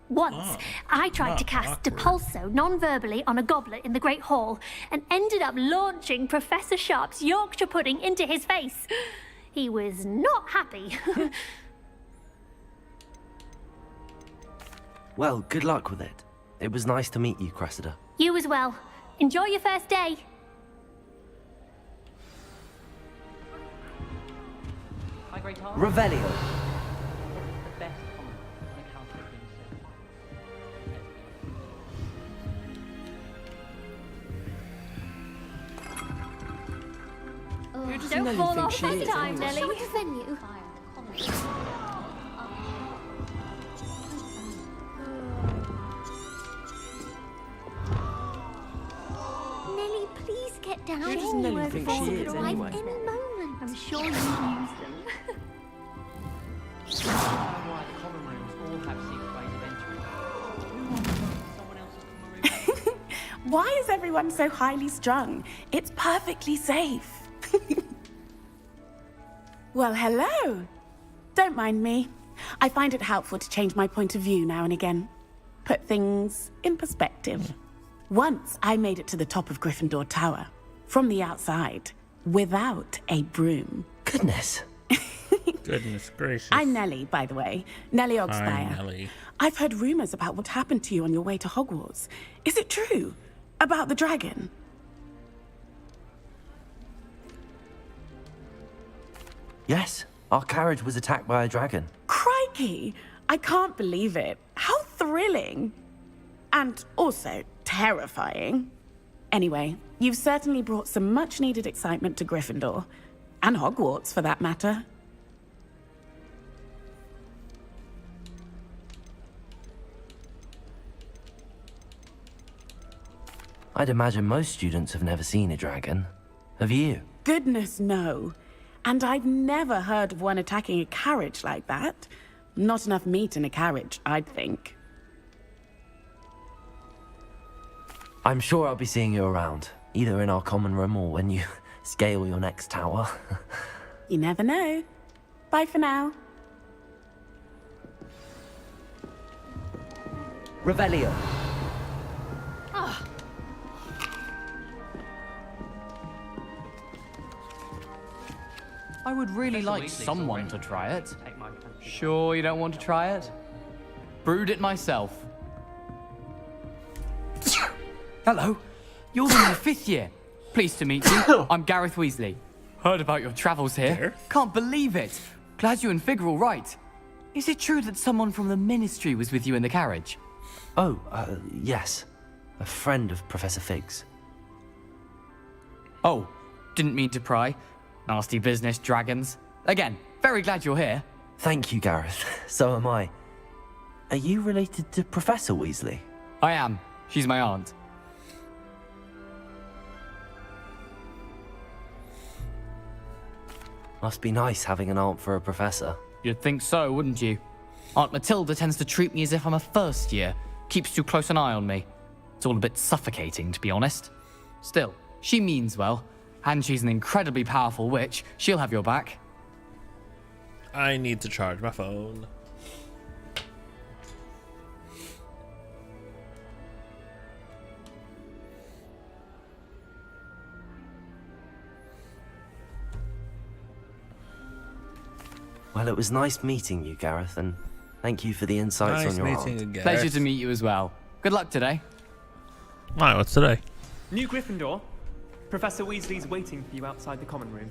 [SPEAKER 15] Once, I tried to cast Depulso non-verbally on a goblet in the Great Hall and ended up launching Professor Sharp's Yorkshire pudding into his face. He was not happy.
[SPEAKER 3] Well, good luck with it. It was nice to meet you, Cressida.
[SPEAKER 15] You as well. Enjoy your first day.
[SPEAKER 14] Hi, Great Heart.
[SPEAKER 3] Revelio.
[SPEAKER 14] The best comment on account of being
[SPEAKER 15] Oh,
[SPEAKER 14] does
[SPEAKER 15] don't
[SPEAKER 14] Nelly
[SPEAKER 15] fall
[SPEAKER 14] think
[SPEAKER 15] off
[SPEAKER 14] she
[SPEAKER 15] this
[SPEAKER 14] is,
[SPEAKER 15] time,
[SPEAKER 14] anyway?
[SPEAKER 15] Nelly.
[SPEAKER 13] Show me the venue. Nelly, please get down.
[SPEAKER 14] Who does Nelly think she is,
[SPEAKER 13] Arrive
[SPEAKER 14] anyway?
[SPEAKER 13] any moment.
[SPEAKER 15] I'm sure you use them.
[SPEAKER 14] I don't know why the common rooms all have secret ways of entering. Who wants to go into someone else's common room?
[SPEAKER 16] Why is everyone so highly strung? It's perfectly safe. Well, hello. Don't mind me. I find it helpful to change my point of view now and again. Put things in perspective. Once I made it to the top of Gryffindor Tower, from the outside, without a broom.
[SPEAKER 3] Goodness.
[SPEAKER 1] Goodness gracious.
[SPEAKER 16] I'm Nellie, by the way. Nellie
[SPEAKER 1] Hi,
[SPEAKER 16] Oxfire.
[SPEAKER 1] Nelly.
[SPEAKER 16] I've heard rumors about what happened to you on your way to Hogwarts. Is it true? About the dragon?
[SPEAKER 3] Yes, our carriage was attacked by a dragon.
[SPEAKER 16] Crikey! I can't believe it. How thrilling! And also terrifying. Anyway, you've certainly brought some much-needed excitement to Gryffindor. And Hogwarts, for that matter.
[SPEAKER 3] I'd imagine most students have never seen a dragon. Have you?
[SPEAKER 16] Goodness, no. And I've never heard of one attacking a carriage like that. Not enough meat in a carriage, I'd think.
[SPEAKER 3] I'm sure I'll be seeing you around, either in our common room or when you scale your next tower.
[SPEAKER 16] You never know. Bye for now.
[SPEAKER 3] Revelio.
[SPEAKER 14] I would really like someone to try it. Sure you don't want to try it? Brewed it myself. Hello. You're in your 5th year. Pleased to meet you. I'm Gareth Weasley. Heard about your travels here. Can't believe it. Glad you and Fig are all right. Is it true that someone from the Ministry was with you in the carriage?
[SPEAKER 3] Oh, yes. A friend of Professor Fig's.
[SPEAKER 14] Oh, didn't mean to pry. Nasty business, dragons. Again, very glad you're here.
[SPEAKER 3] Thank you, Gareth. So am I. Are you related to Professor Weasley?
[SPEAKER 14] I am. She's my aunt.
[SPEAKER 3] Must be nice having an aunt for a professor.
[SPEAKER 14] You'd think so, wouldn't you? Aunt Matilda tends to treat me as if I'm a first year. Keeps too close an eye on me. It's all a bit suffocating, to be honest. Still, she means well. And she's an incredibly powerful witch. She'll have your back.
[SPEAKER 1] I need to charge my phone.
[SPEAKER 3] Well, it was nice meeting you, Gareth, and thank you for the insights on your aunt.
[SPEAKER 14] Pleasure to meet you as well. Good luck today.
[SPEAKER 1] Alright, what's today?
[SPEAKER 17] New Gryffindor. Professor Weasley's waiting for you outside the common room.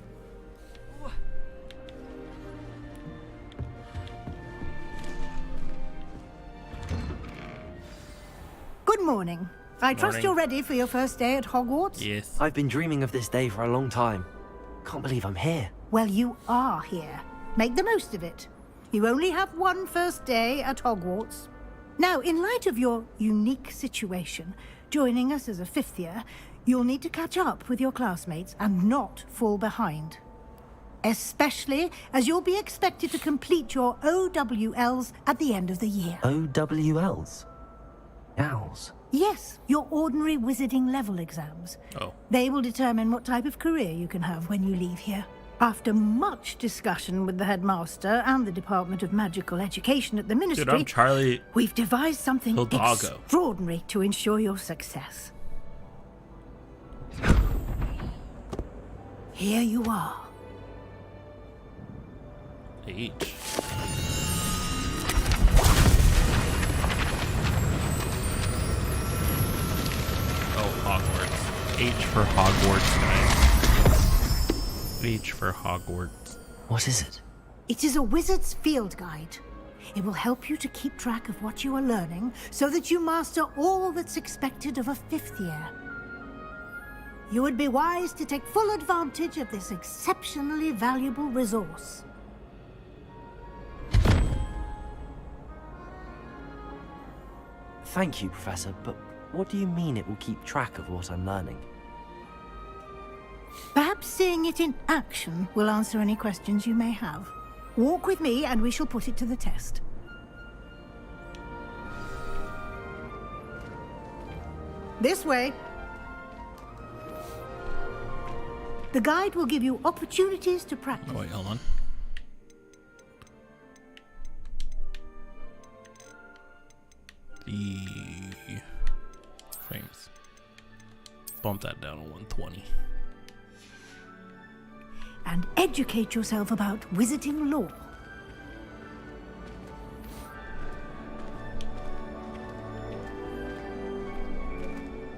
[SPEAKER 10] Good morning. I trust
[SPEAKER 3] Morning.
[SPEAKER 10] you're ready for your first day at Hogwarts?
[SPEAKER 1] Yes.
[SPEAKER 3] I've been dreaming of this day for a long time. Can't believe I'm here.
[SPEAKER 10] Well, you are here. Make the most of it. You only have one first day at Hogwarts. Now, in light of your unique situation, joining us as a fifth year, you'll need to catch up with your classmates and not fall behind. Especially as you'll be expected to complete your OWLs at the end of the year.
[SPEAKER 3] OWLs? Owls?
[SPEAKER 10] Yes, your ordinary wizarding level exams.
[SPEAKER 1] Oh.
[SPEAKER 10] They will determine what type of career you can have when you leave here. After much discussion with the headmaster and the Department of Magical Education at the Ministry,
[SPEAKER 1] Dude, I'm Charlie
[SPEAKER 10] we've devised something
[SPEAKER 1] Hildago.
[SPEAKER 10] extraordinary to ensure your success. Here you are.
[SPEAKER 1] H. Oh, Hogwarts. H for Hogwarts, guys. H for Hogwarts.
[SPEAKER 3] What is it?
[SPEAKER 10] It is a wizard's field guide. It will help you to keep track of what you are learning so that you master all that's expected of a fifth year. You would be wise to take full advantage of this exceptionally valuable resource.
[SPEAKER 3] Thank you, Professor, but what do you mean it will keep track of what I'm learning?
[SPEAKER 10] Perhaps seeing it in action will answer any questions you may have. Walk with me and we shall put it to the test. This way. The guide will give you opportunities to practice.
[SPEAKER 1] Oh, wait, hold on. The frames. Bump that down to 120.
[SPEAKER 10] And educate yourself about wizarding lore.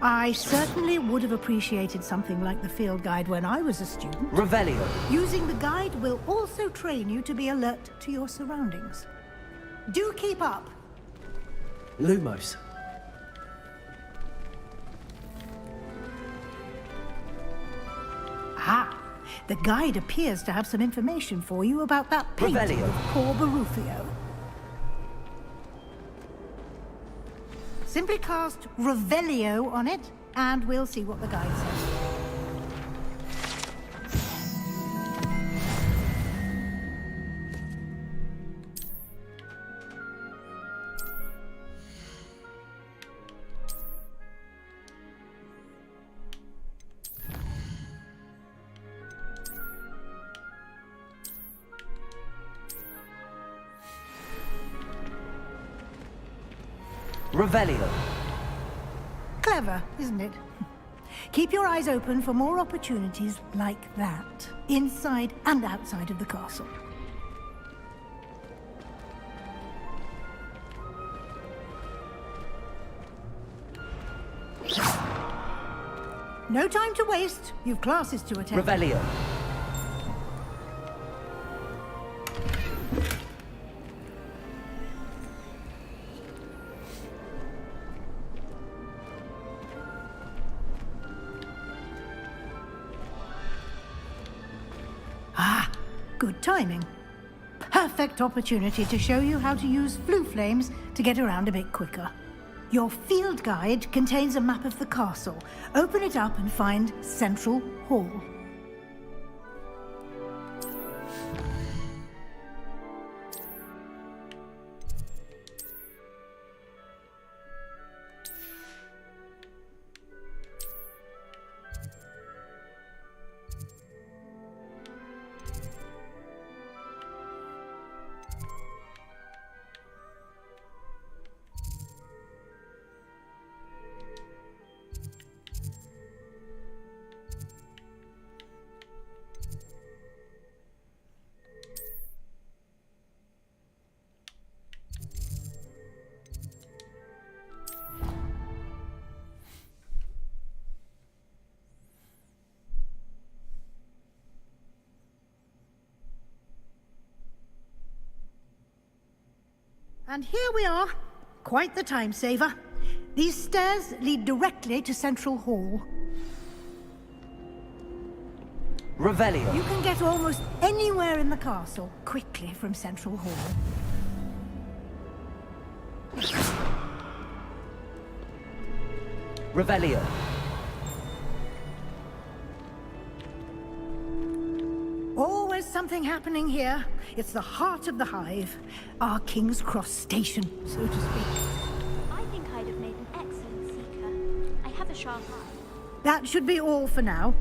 [SPEAKER 10] I certainly would have appreciated something like the field guide when I was a student.
[SPEAKER 3] Revelio.
[SPEAKER 10] Using the guide will also train you to be alert to your surroundings. Do keep up.
[SPEAKER 3] Lumos.
[SPEAKER 10] Ah, the guide appears to have some information for you about that painting
[SPEAKER 3] Revelio.
[SPEAKER 10] of poor Barufio. Simply cast Revelio on it, and we'll see what the guide says.
[SPEAKER 3] Revelio.
[SPEAKER 10] Clever, isn't it? Keep your eyes open for more opportunities like that, inside and outside of the castle. No time to waste. You've classes to attend.
[SPEAKER 3] Revelio.
[SPEAKER 10] Ah, good timing. Perfect opportunity to show you how to use flue flames to get around a bit quicker. Your field guide contains a map of the castle. Open it up and find Central Hall. And here we are. Quite the time saver. These stairs lead directly to Central Hall.
[SPEAKER 3] Revelio.
[SPEAKER 10] You can get almost anywhere in the castle quickly from Central Hall.
[SPEAKER 3] Revelio.
[SPEAKER 10] Always something happening here. It's the heart of the hive. Our King's Cross station, so to speak.
[SPEAKER 15] I think I'd have made an excellent seeker. I have a sharp eye.
[SPEAKER 10] That should be all for now.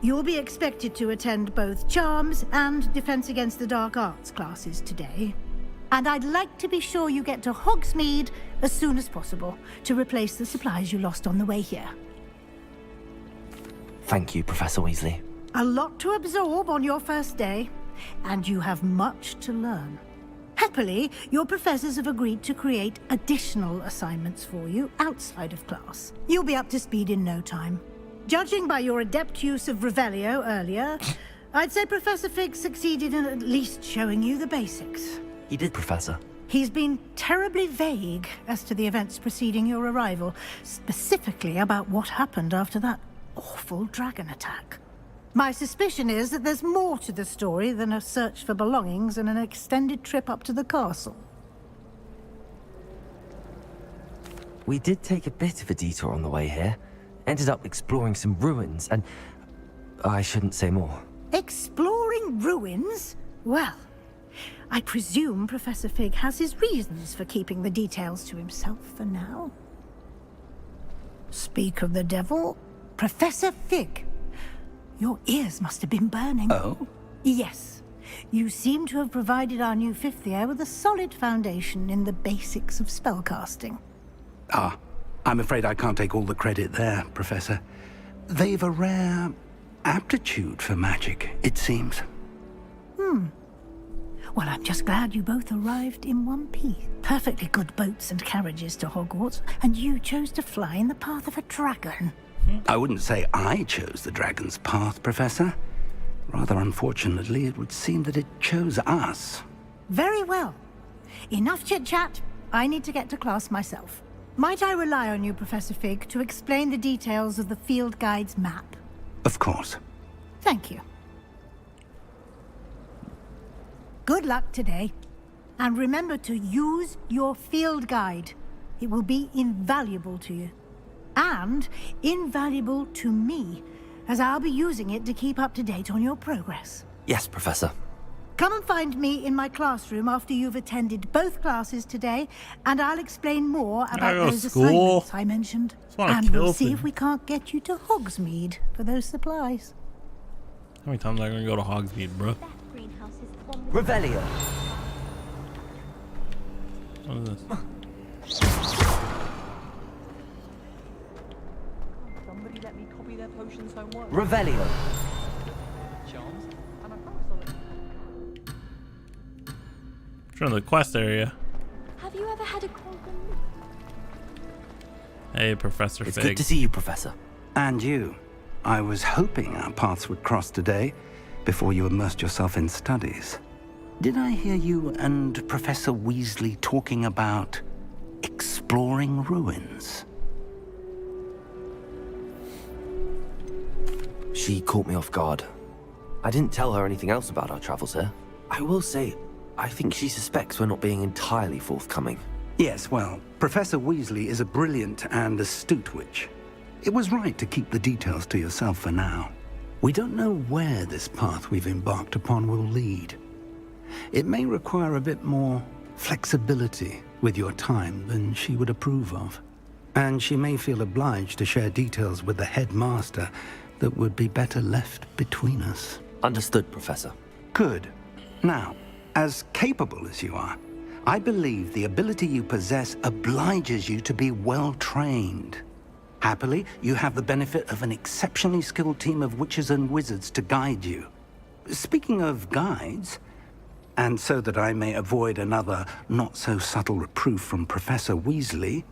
[SPEAKER 10] You'll be expected to attend both Charms and Defense Against the Dark Arts classes today. And I'd like to be sure you get to Hogsmeade as soon as possible to replace the supplies you lost on the way here.
[SPEAKER 3] Thank you, Professor Weasley.
[SPEAKER 10] A lot to absorb on your first day, and you have much to learn. Happily, your professors have agreed to create additional assignments for you outside of class. You'll be up to speed in no time. Judging by your adept use of Revelio earlier, I'd say Professor Fig succeeded in at least showing you the basics.
[SPEAKER 3] He did, Professor.
[SPEAKER 10] He's been terribly vague as to the events preceding your arrival, specifically about what happened after that awful dragon attack. My suspicion is that there's more to the story than a search for belongings and an extended trip up to the castle.
[SPEAKER 3] We did take a bit of a detour on the way here. Ended up exploring some ruins, and I shouldn't say more.
[SPEAKER 10] Exploring ruins? Well, I presume Professor Fig has his reasons for keeping the details to himself for now. Speak of the devil, Professor Fig. Your ears must have been burning.
[SPEAKER 4] Oh?
[SPEAKER 10] Yes. You seem to have provided our new fifth year with a solid foundation in the basics of spellcasting.
[SPEAKER 4] Ah, I'm afraid I can't take all the credit there, Professor. They've a rare aptitude for magic, it seems.
[SPEAKER 10] Well, I'm just glad you both arrived in one piece. Perfectly good boats and carriages to Hogwarts, and you chose to fly in the path of a dragon.
[SPEAKER 4] I wouldn't say I chose the dragon's path, Professor. Rather unfortunately, it would seem that it chose us.
[SPEAKER 10] Very well. Enough chit-chat. I need to get to class myself. Might I rely on you, Professor Fig, to explain the details of the field guide's map?
[SPEAKER 4] Of course.
[SPEAKER 10] Thank you. Good luck today. And remember to use your field guide. It will be invaluable to you. And invaluable to me, as I'll be using it to keep up to date on your progress.
[SPEAKER 3] Yes, Professor.
[SPEAKER 10] Come and find me in my classroom after you've attended both classes today, and I'll explain more about those assignments I mentioned. And we'll see if we can't get you to Hogsmeade for those supplies.
[SPEAKER 1] How many times am I going to go to Hogsmeade, bro?
[SPEAKER 3] Revelio.
[SPEAKER 1] What is this?
[SPEAKER 17] Somebody let me copy their potions homework.
[SPEAKER 3] Revelio.
[SPEAKER 17] Charms, and I promise
[SPEAKER 1] Sure, the quest area.
[SPEAKER 15] Have you ever had a Quaggum?
[SPEAKER 1] Hey, Professor
[SPEAKER 3] It's
[SPEAKER 1] Fig.
[SPEAKER 3] good to see you, Professor.
[SPEAKER 4] And you. I was hoping our paths would cross today, before you immersed yourself in studies. Did I hear you and Professor Weasley talking about exploring ruins?
[SPEAKER 3] She caught me off guard. I didn't tell her anything else about our travels here. I will say, I think she suspects we're not being entirely forthcoming.
[SPEAKER 4] Yes, well, Professor Weasley is a brilliant and astute witch. It was right to keep the details to yourself for now. We don't know where this path we've embarked upon will lead. It may require a bit more flexibility with your time than she would approve of. And she may feel obliged to share details with the headmaster that would be better left between us.
[SPEAKER 3] Understood, Professor.
[SPEAKER 4] Good. Now, as capable as you are, I believe the ability you possess obliges you to be well trained. Happily, you have the benefit of an exceptionally skilled team of witches and wizards to guide you. Speaking of guides, and so that I may avoid another not-so-subtle reproof from Professor Weasley,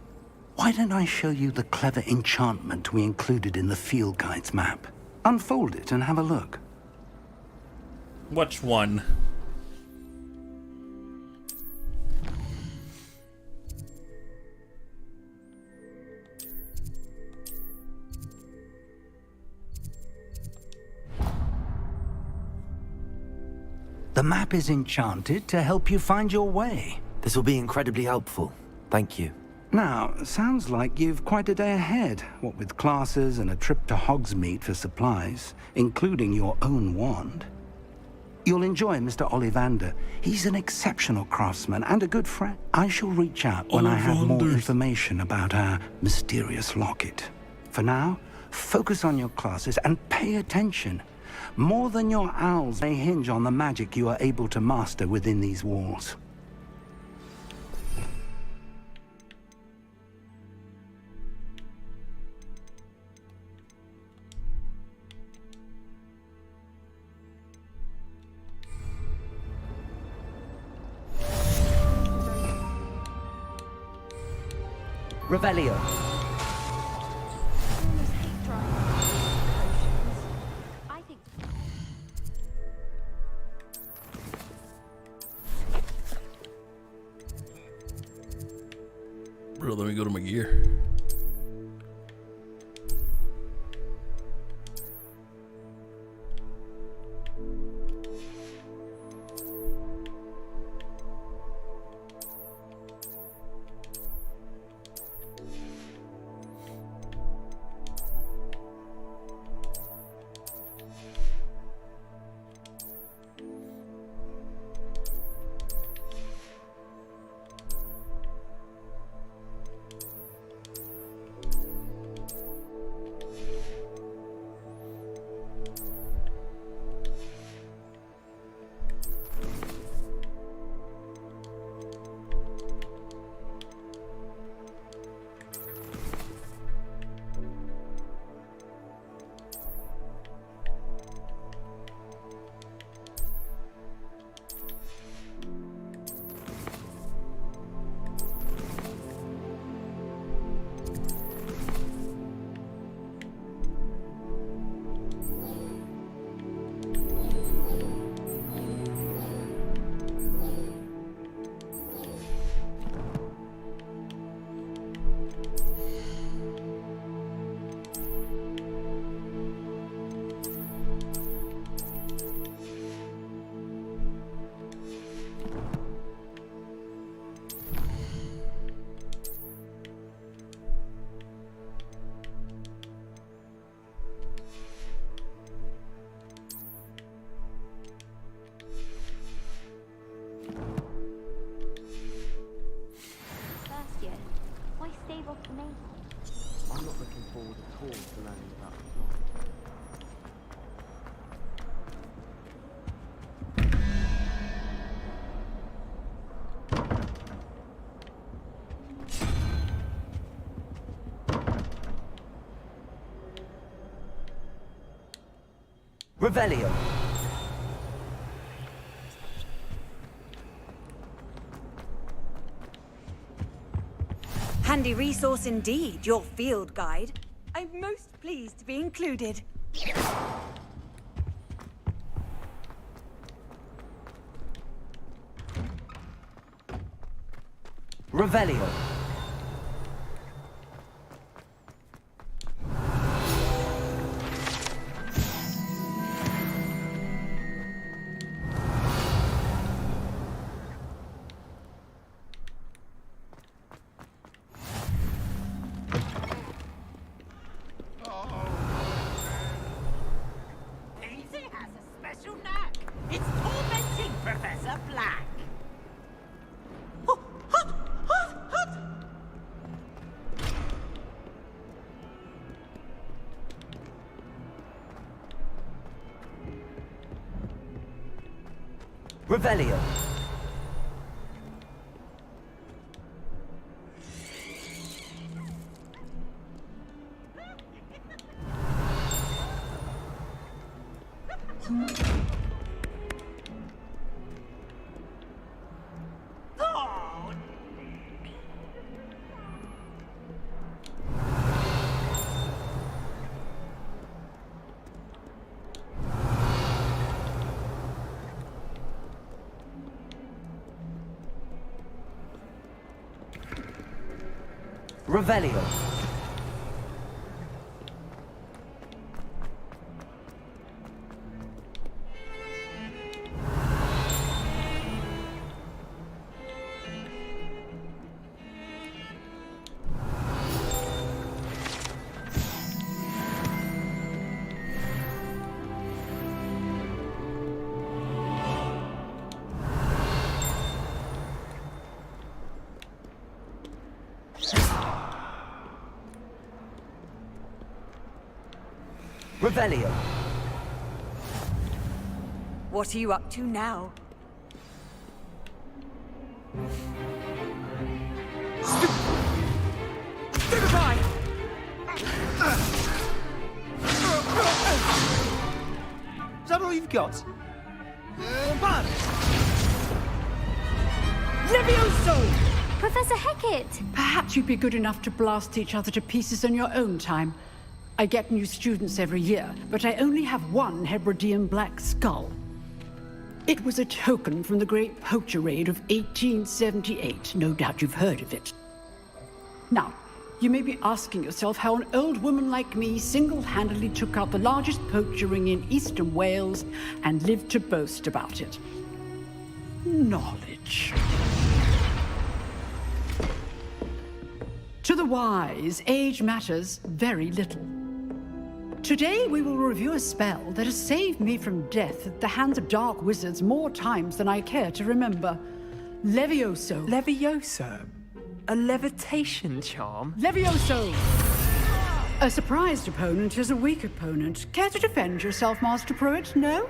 [SPEAKER 4] why don't I show you the clever enchantment we included in the field guide's map? Unfold it and have a look.
[SPEAKER 1] Which one?
[SPEAKER 4] The map is enchanted to help you find your way.
[SPEAKER 3] This will be incredibly helpful. Thank you.
[SPEAKER 4] Now, sounds like you've quite a day ahead, what with classes and a trip to Hogsmeade for supplies, including your own wand. You'll enjoy Mr. Ollivander. He's an exceptional craftsman and a good friend. I shall reach out when I have more information about our mysterious locket. For now, focus on your classes and pay attention. More than your owls may hinge on the magic you are able to master within these walls.
[SPEAKER 3] Revelio.
[SPEAKER 1] Bro, let me go to my gear.
[SPEAKER 18] I'm not looking forward at all to learning about the plot.
[SPEAKER 3] Revelio.
[SPEAKER 19] Handy resource indeed, your field guide. I'm most pleased to be included.
[SPEAKER 3] Revelio. Revelio. Revelio. Revelio.
[SPEAKER 19] What are you up to now?
[SPEAKER 20] Stupefy! Is that all you've got? Bad!
[SPEAKER 21] Levioso!
[SPEAKER 15] Professor Hecat!
[SPEAKER 21] Perhaps you'd be good enough to blast each other to pieces on your own time. I get new students every year, but I only have one Hebridean black skull. It was a token from the Great Poacher Raid of 1878. No doubt you've heard of it. Now, you may be asking yourself how an old woman like me single-handedly took out the largest poacher ring in eastern Wales and lived to boast about it. Knowledge. To the wise, age matters very little. Today we will review a spell that has saved me from death at the hands of dark wizards more times than I care to remember. Levioso.
[SPEAKER 17] Levioso? A levitation charm?
[SPEAKER 21] Levioso! A surprised opponent is a weak opponent. Care to defend yourself, Master Pruitt? No?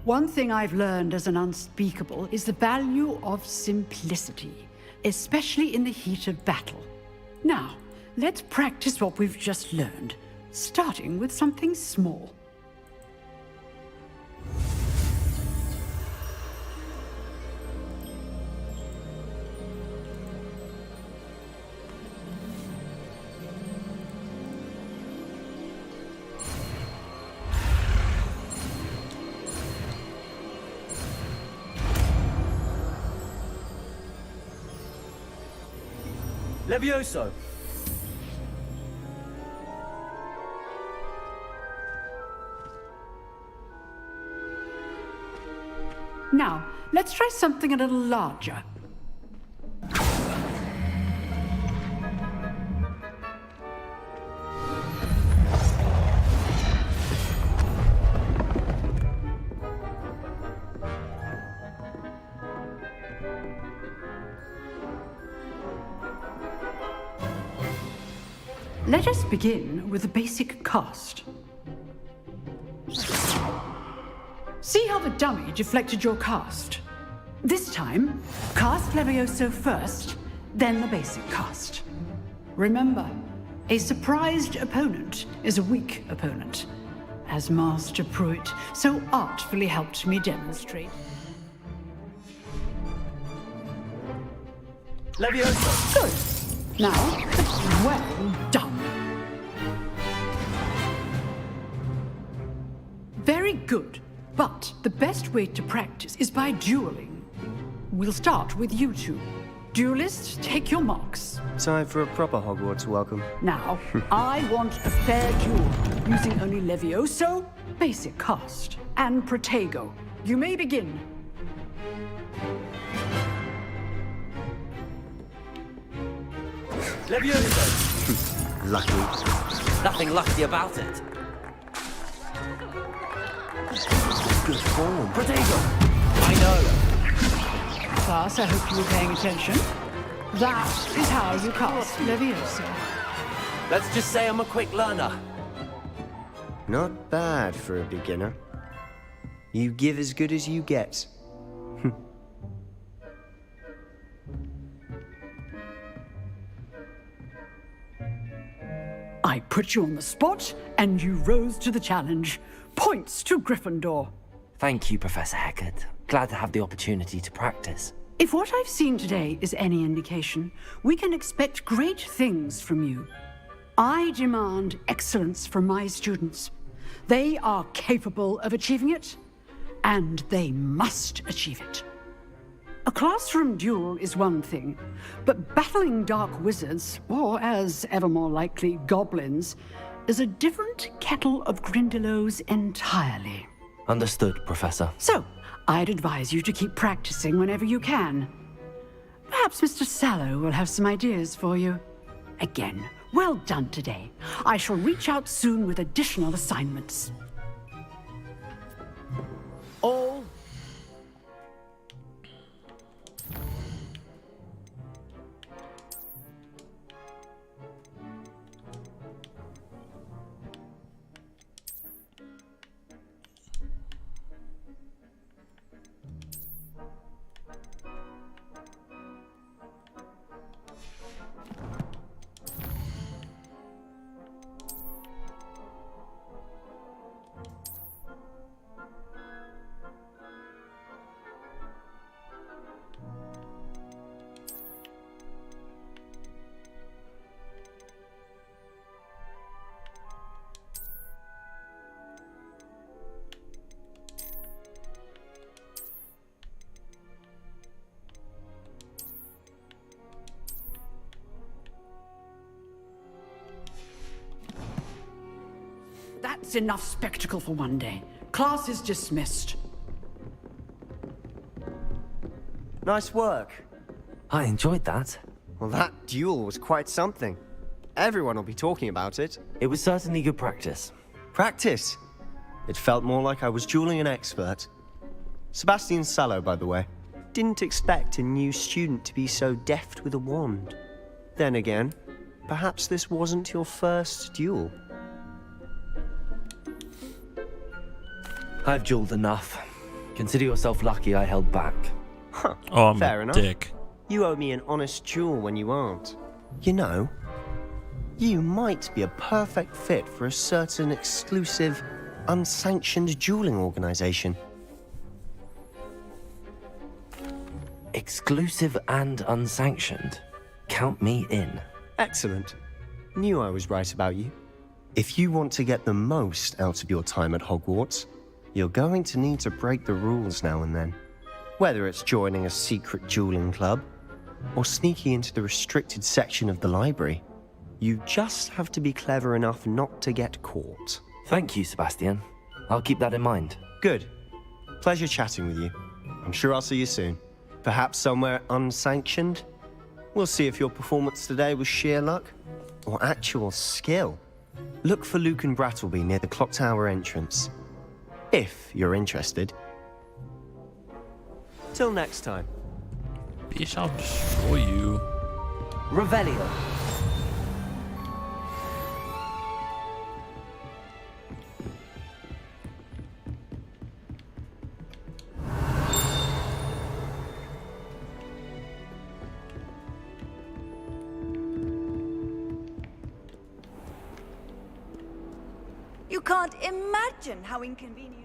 [SPEAKER 21] One thing I've learned as an unspeakable is the value of simplicity, especially in the heat of battle. Now, let's practice what we've just learned, starting with something small.
[SPEAKER 20] Levioso!
[SPEAKER 21] Now, let's try something a little larger. Let us begin with a basic cast. See how the dummy deflected your cast? This time, cast Levioso first, then the basic cast. Remember, a surprised opponent is a weak opponent, as Master Pruitt so artfully helped me demonstrate.
[SPEAKER 20] Levioso!
[SPEAKER 21] Good. Now, well done. Very good. But the best way to practice is by dueling. We'll start with you two. Duelists, take your marks.
[SPEAKER 18] Time for a proper Hogwarts welcome.
[SPEAKER 21] Now, I want a fair duel, using only Levioso, basic cast, and Protego. You may begin.
[SPEAKER 20] Levioso!
[SPEAKER 3] Lucky. Nothing lucky about it. Good form.
[SPEAKER 21] Protego!
[SPEAKER 3] I know.
[SPEAKER 21] Class, I hope you were paying attention. That is how you cast Levioso.
[SPEAKER 3] Let's just say I'm a quick learner.
[SPEAKER 18] Not bad for a beginner. You give as good as you get.
[SPEAKER 21] I put you on the spot, and you rose to the challenge. Points to Gryffindor.
[SPEAKER 3] Thank you, Professor Hecat. Glad to have the opportunity to practice.
[SPEAKER 21] If what I've seen today is any indication, we can expect great things from you. I demand excellence from my students. They are capable of achieving it, and they must achieve it. A classroom duel is one thing, but battling dark wizards, or as ever more likely, goblins, is a different kettle of Grindylows entirely.
[SPEAKER 3] Understood, Professor.
[SPEAKER 21] So, I'd advise you to keep practicing whenever you can. Perhaps Mr. Sallow will have some ideas for you. Again, well done today. I shall reach out soon with additional assignments.
[SPEAKER 3] All
[SPEAKER 21] It's enough spectacle for one day. Class is dismissed.
[SPEAKER 18] Nice work.
[SPEAKER 3] I enjoyed that.
[SPEAKER 18] Well, that duel was quite something. Everyone will be talking about it.
[SPEAKER 3] It was certainly good practice.
[SPEAKER 18] Practice? It felt more like I was dueling an expert. Sebastian Sallow, by the way. Didn't expect a new student to be so deft with a wand. Then again, perhaps this wasn't your first duel.
[SPEAKER 3] I've dueled enough. Consider yourself lucky I held back.
[SPEAKER 18] Huh.
[SPEAKER 1] Oh, I'm
[SPEAKER 18] Fair
[SPEAKER 1] a
[SPEAKER 18] enough.
[SPEAKER 1] dick.
[SPEAKER 18] You owe me an honest duel when you aren't. You know, you might be a perfect fit for a certain exclusive, unsanctioned dueling organization.
[SPEAKER 3] Exclusive and unsanctioned. Count me in.
[SPEAKER 18] Excellent. Knew I was right about you. If you want to get the most out of your time at Hogwarts, you're going to need to break the rules now and then. Whether it's joining a secret dueling club, or sneaking into the restricted section of the library, you just have to be clever enough not to get caught.
[SPEAKER 3] Thank you, Sebastian. I'll keep that in mind.
[SPEAKER 18] Good. Pleasure chatting with you. I'm sure I'll see you soon. Perhaps somewhere unsanctioned? We'll see if your performance today was sheer luck or actual skill. Look for Lucan Brattleby near the clock tower entrance. If you're interested. Till next time.
[SPEAKER 1] He shall destroy you.
[SPEAKER 3] Revelio.
[SPEAKER 19] You can't imagine how inconvenient.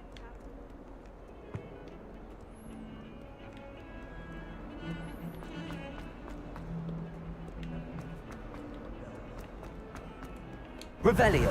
[SPEAKER 3] Revelio.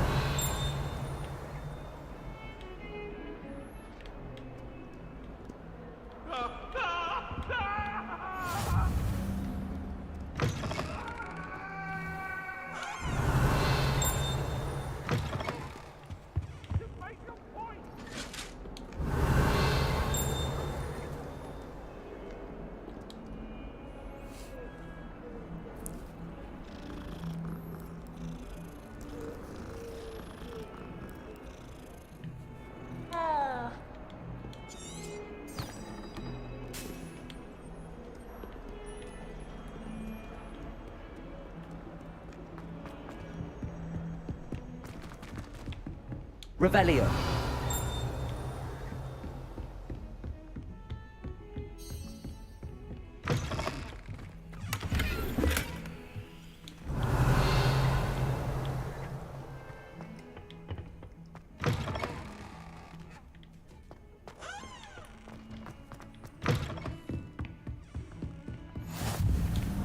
[SPEAKER 3] Revelio.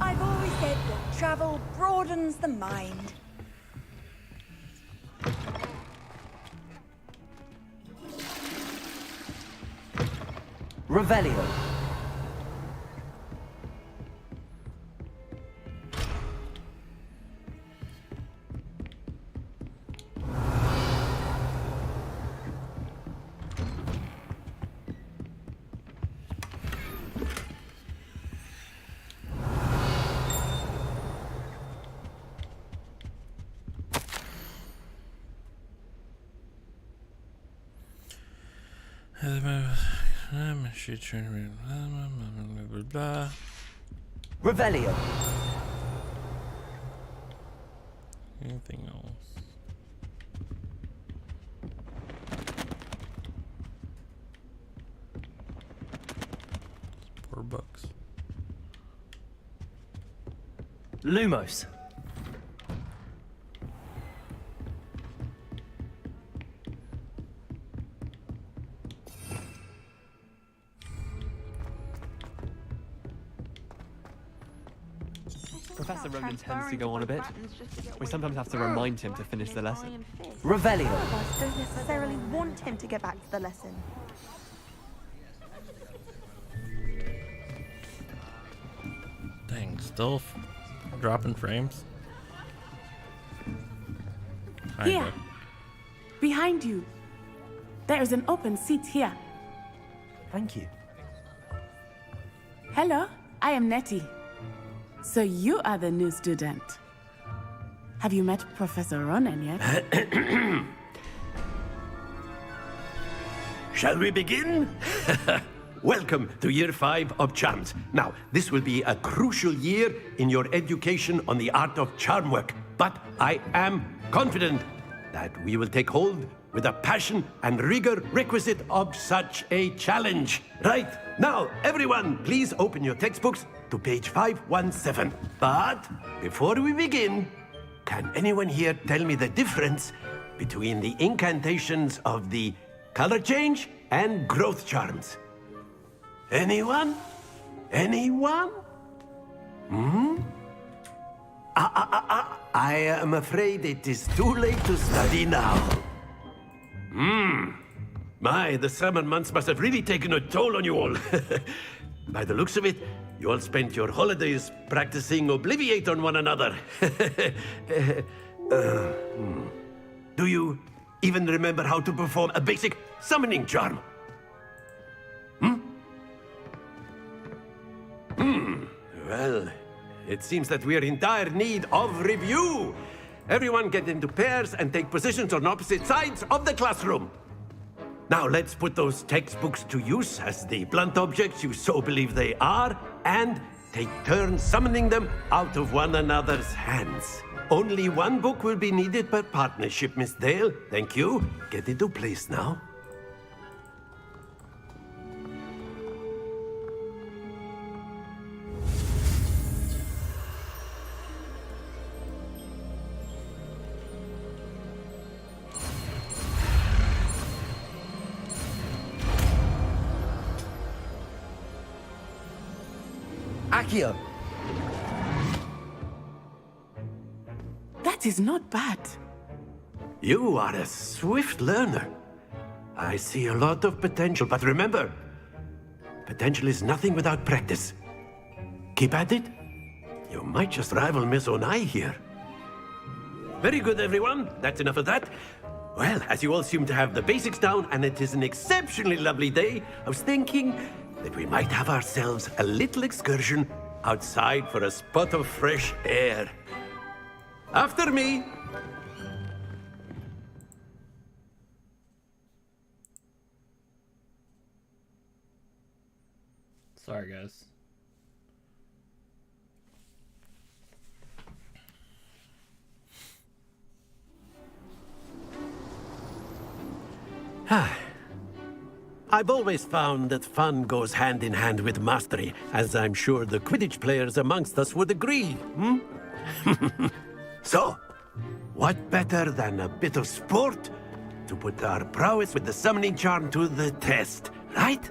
[SPEAKER 19] I've always said that travel broadens the mind.
[SPEAKER 3] Revelio. Revelio.
[SPEAKER 1] Anything else? $4.
[SPEAKER 3] Lumos.
[SPEAKER 17] Professor Rogan tends to go on a bit. We sometimes have to remind him to finish the lesson.
[SPEAKER 3] Revelio.
[SPEAKER 2] I don't necessarily want him to get back to the lesson.
[SPEAKER 1] Dang, still dropping frames?
[SPEAKER 16] Here. Behind behind you. There is an open seat here.
[SPEAKER 18] Thank you.
[SPEAKER 16] Hello, I am Nettie. So you are the new student. Have you met Professor Ronen yet?
[SPEAKER 9] Shall we begin? Welcome to Year 5 of Charms. Now, this will be a crucial year in your education on the art of charm work, but I am confident that we will take hold with the passion and rigor requisite of such a challenge. Right, now, everyone, please open your textbooks to page 517. But before we begin, can anyone here tell me the difference between the incantations of the color change and growth charms? Anyone? Anyone? I am afraid it is too late to study now. My, the summer months must have really taken a toll on you all. By the looks of it, you all spent your holidays practicing Obliviate on one another. Do you even remember how to perform a basic summoning charm? Well, it seems that we are in dire need of review. Everyone get into pairs and take positions on opposite sides of the classroom. Now let's put those textbooks to use as the blunt objects you so believe they are, and take turns summoning them out of one another's hands. Only one book will be needed per partnership, Miss Dale. Thank you. Get into place now.
[SPEAKER 18] Accio!
[SPEAKER 16] That is not bad.
[SPEAKER 9] You are a swift learner. I see a lot of potential, but remember, potential is nothing without practice. Keep at it. You might just rival Miss Onai here. Very good, everyone. That's enough of that. Well, as you all seem to have the basics down, and it is an exceptionally lovely day, I was thinking that we might have ourselves a little excursion outside for a spot of fresh air. After me.
[SPEAKER 1] Sorry, guys.
[SPEAKER 9] I've always found that fun goes hand in hand with mastery, as I'm sure the Quidditch players amongst us would agree, So, what better than a bit of sport to put our prowess with the summoning charm to the test, right?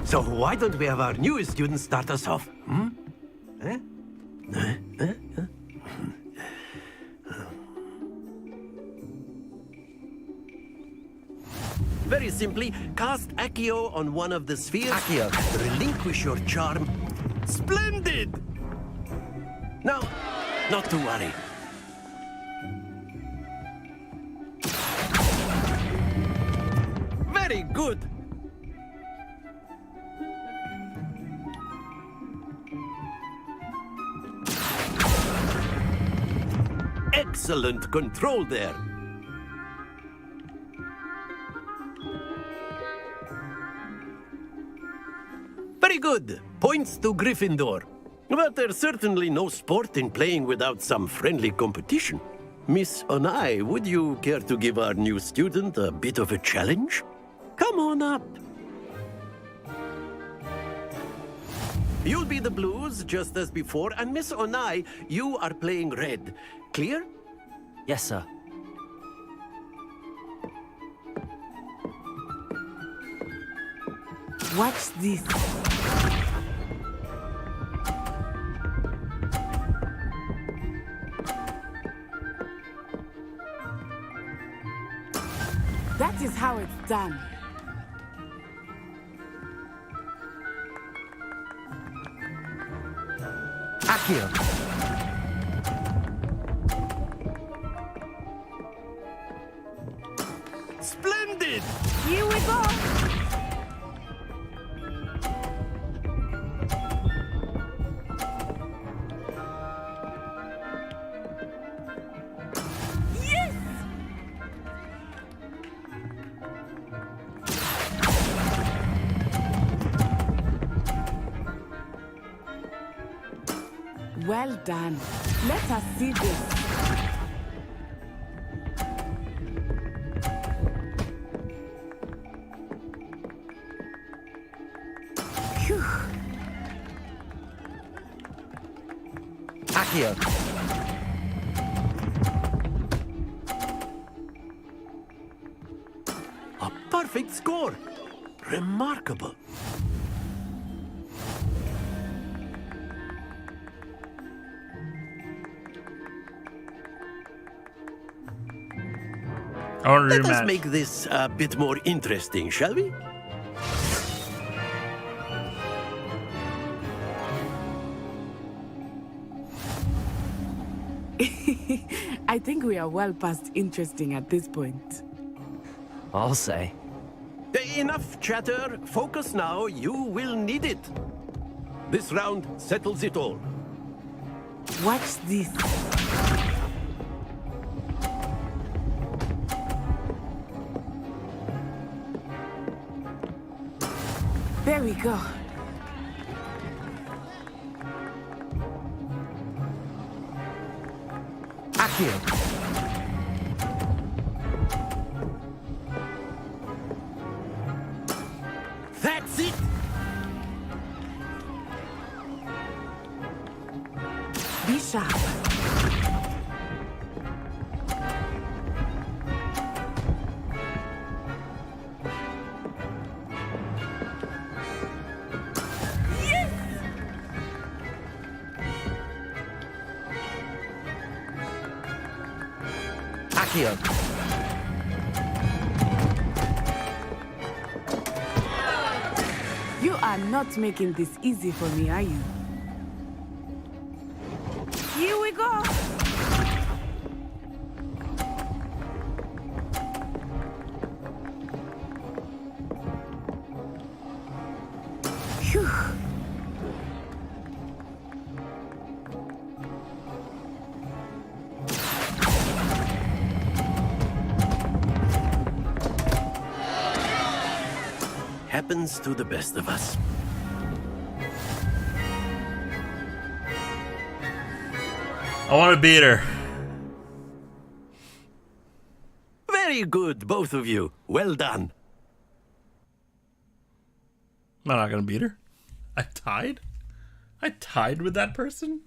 [SPEAKER 9] So why don't we have our newest student start us off? Very simply, cast Accio on one of the spheres.
[SPEAKER 18] Accio.
[SPEAKER 9] Relinquish your charm. Splendid! Now, not to worry. Very good. Excellent control there. Very good. Points to Gryffindor. But there's certainly no sport in playing without some friendly competition. Miss Onai, would you care to give our new student a bit of a challenge? Come on up. You'll be the blues, just as before, and Miss Onai, you are playing red. Clear?
[SPEAKER 3] Yes, sir.
[SPEAKER 16] Watch this. That is how it's done.
[SPEAKER 18] Accio.
[SPEAKER 9] Splendid!
[SPEAKER 10] Here we go! Yes!
[SPEAKER 16] Well done. Let us see this. Phew.
[SPEAKER 18] Accio.
[SPEAKER 9] A perfect score! Remarkable. Let us make this a bit more interesting, shall we?
[SPEAKER 16] I think we are well past interesting at this point.
[SPEAKER 3] I'll say.
[SPEAKER 9] Enough chatter. Focus now. You will need it. This round settles it all.
[SPEAKER 16] Watch this. There we go.
[SPEAKER 18] Accio.
[SPEAKER 9] That's it!
[SPEAKER 16] Be sharp.
[SPEAKER 18] Accio.
[SPEAKER 16] You are not making this easy for me, are you? Here we go. Phew.
[SPEAKER 9] Happens to the best of us.
[SPEAKER 1] I want to beat her.
[SPEAKER 9] Very good, both of you. Well done.
[SPEAKER 1] I'm not gonna beat her. I tied? I tied with that person?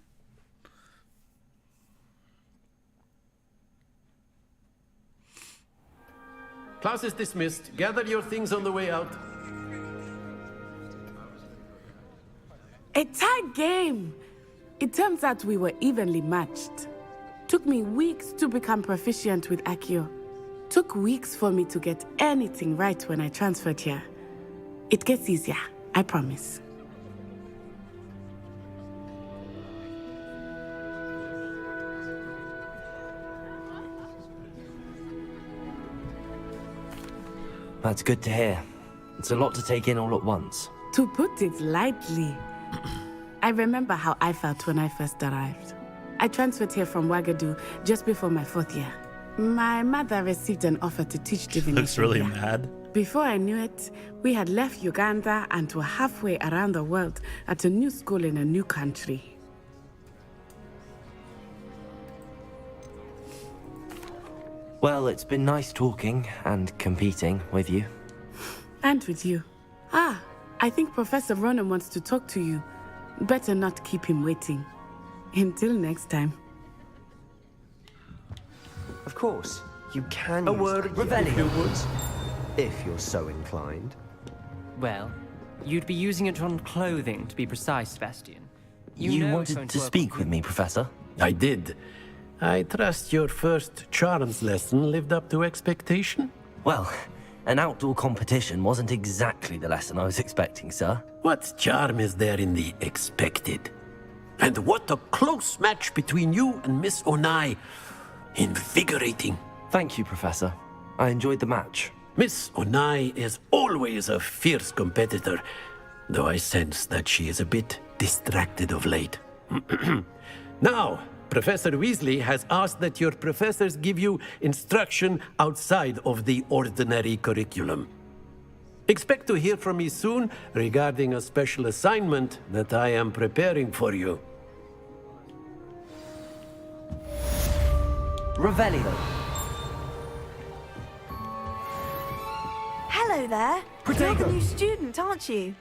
[SPEAKER 9] Class is dismissed. Gather your things on the way out.
[SPEAKER 16] A tight game. It turns out we were evenly matched. Took me weeks to become proficient with Accio. Took weeks for me to get anything right when I transferred here. It gets easier, I promise.
[SPEAKER 3] That's good to hear. It's a lot to take in all at once.
[SPEAKER 16] To put it lightly, I remember how I felt when I first arrived. I transferred here from Wagadu just before my 4th year. My mother received an offer to teach divination.
[SPEAKER 1] Looks really
[SPEAKER 16] here.
[SPEAKER 1] mad.
[SPEAKER 16] Before I knew it, we had left Uganda and were halfway around the world at a new school in a new country.
[SPEAKER 3] Well, it's been nice talking and competing with you.
[SPEAKER 16] And with you. Ah, I think Professor Ronan wants to talk to you. Better not keep him waiting. Until next time.
[SPEAKER 18] Of course, you can
[SPEAKER 9] A
[SPEAKER 18] use
[SPEAKER 9] word,
[SPEAKER 18] Revelio,
[SPEAKER 9] if you would.
[SPEAKER 18] if you're so inclined.
[SPEAKER 8] Well, you'd be using it on clothing, to be precise, Sebastian.
[SPEAKER 3] You
[SPEAKER 8] know it's
[SPEAKER 3] wanted
[SPEAKER 8] going
[SPEAKER 3] to
[SPEAKER 8] work
[SPEAKER 3] speak
[SPEAKER 8] on
[SPEAKER 3] with me, Professor?
[SPEAKER 9] I did. I trust your first charms lesson lived up to expectation?
[SPEAKER 3] Well, an outdoor competition wasn't exactly the lesson I was expecting, sir.
[SPEAKER 9] What charm is there in the expected? And what a close match between you and Miss Onai. Invigorating.
[SPEAKER 3] Thank you, Professor. I enjoyed the match.
[SPEAKER 9] Miss Onai is always a fierce competitor, though I sense that she is a bit distracted of late. Now, Professor Weasley has asked that your professors give you instruction outside of the ordinary curriculum. Expect to hear from me soon regarding a special assignment that I am preparing for you.
[SPEAKER 3] Revelio.
[SPEAKER 2] Hello there. You're the new student, aren't you?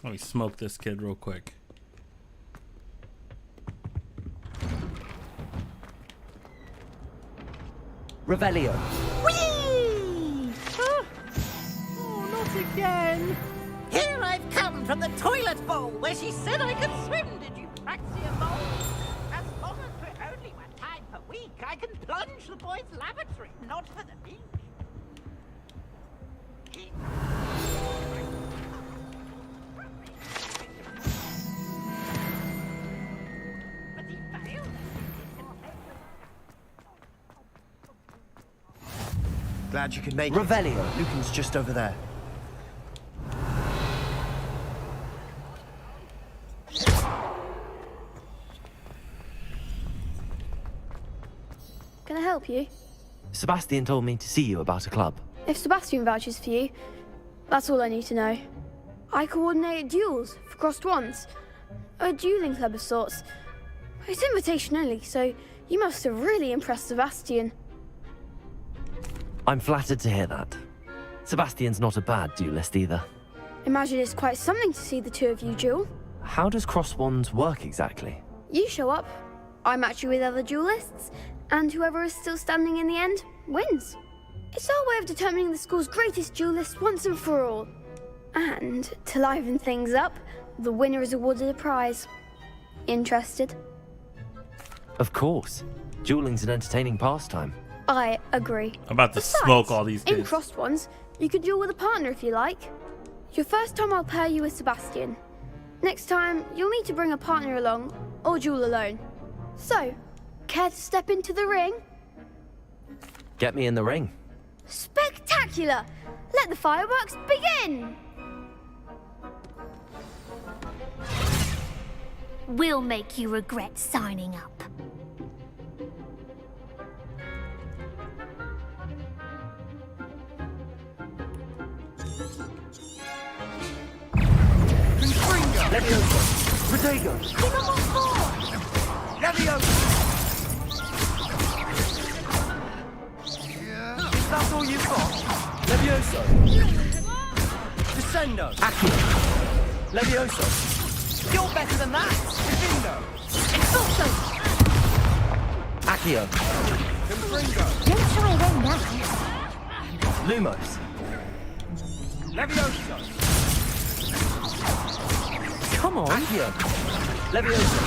[SPEAKER 1] Let me smoke this kid real quick.
[SPEAKER 3] Revelio.
[SPEAKER 10] Whee! Oh, not again.
[SPEAKER 6] Here I've come from the toilet bowl where she said I could swim. Did you Praxia bowl? As long as we're only one time per week, I can plunge the boys' lavatory, not for the beach.
[SPEAKER 20] Glad you could make it.
[SPEAKER 3] Revelio.
[SPEAKER 20] Lucan's just over there.
[SPEAKER 22] Can I help you?
[SPEAKER 3] Sebastian told me to see you about a club.
[SPEAKER 22] If Sebastian vouches for you, that's all I need to know. I coordinate duels for crossed wands. A dueling club of sorts. It's invitation only, so you must have really impressed Sebastian.
[SPEAKER 3] I'm flattered to hear that. Sebastian's not a bad duelist either.
[SPEAKER 22] Imagine it's quite something to see the two of you duel.
[SPEAKER 3] How does cross wands work exactly?
[SPEAKER 22] You show up, I match you with other duelists, and whoever is still standing in the end wins. It's our way of determining the school's greatest duelist once and for all. And to liven things up, the winner is awarded a prize. Interested?
[SPEAKER 3] Of course. Dueling's an entertaining pastime.
[SPEAKER 22] I agree.
[SPEAKER 1] I'm about to
[SPEAKER 22] Besides,
[SPEAKER 1] smoke all these
[SPEAKER 22] in
[SPEAKER 1] kids.
[SPEAKER 22] crossed ones, you can duel with a partner if you like. Your first time I'll pair you with Sebastian. Next time, you'll need to bring a partner along, or duel alone. So, care to step into the ring?
[SPEAKER 3] Get me in the ring.
[SPEAKER 22] Spectacular! Let the fireworks begin!
[SPEAKER 15] We'll make you regret signing up.
[SPEAKER 20] Levioso! Protego! Levioso! Is that all you've got? Levioso! Descendo! Accio! Levioso!
[SPEAKER 6] You're better than that!
[SPEAKER 15] Expulso!
[SPEAKER 3] Accio.
[SPEAKER 15] Don't try them now.
[SPEAKER 3] Lumos.
[SPEAKER 20] Levioso.
[SPEAKER 3] Come on.
[SPEAKER 20] Accio. Levioso.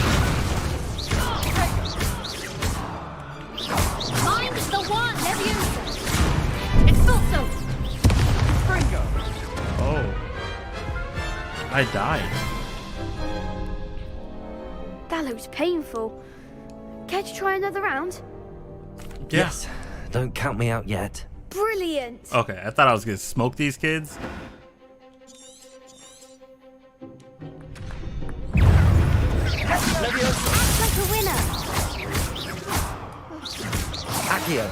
[SPEAKER 15] Mind the one, Levioso. Expulso!
[SPEAKER 20] Fringo.
[SPEAKER 1] Oh. I died.
[SPEAKER 15] That looks painful. Care to try another round?
[SPEAKER 1] Yeah.
[SPEAKER 3] Yes. Don't count me out yet.
[SPEAKER 15] Brilliant!
[SPEAKER 1] Okay, I thought I was gonna smoke these kids.
[SPEAKER 20] Levioso.
[SPEAKER 15] Act like a winner!
[SPEAKER 3] Accio.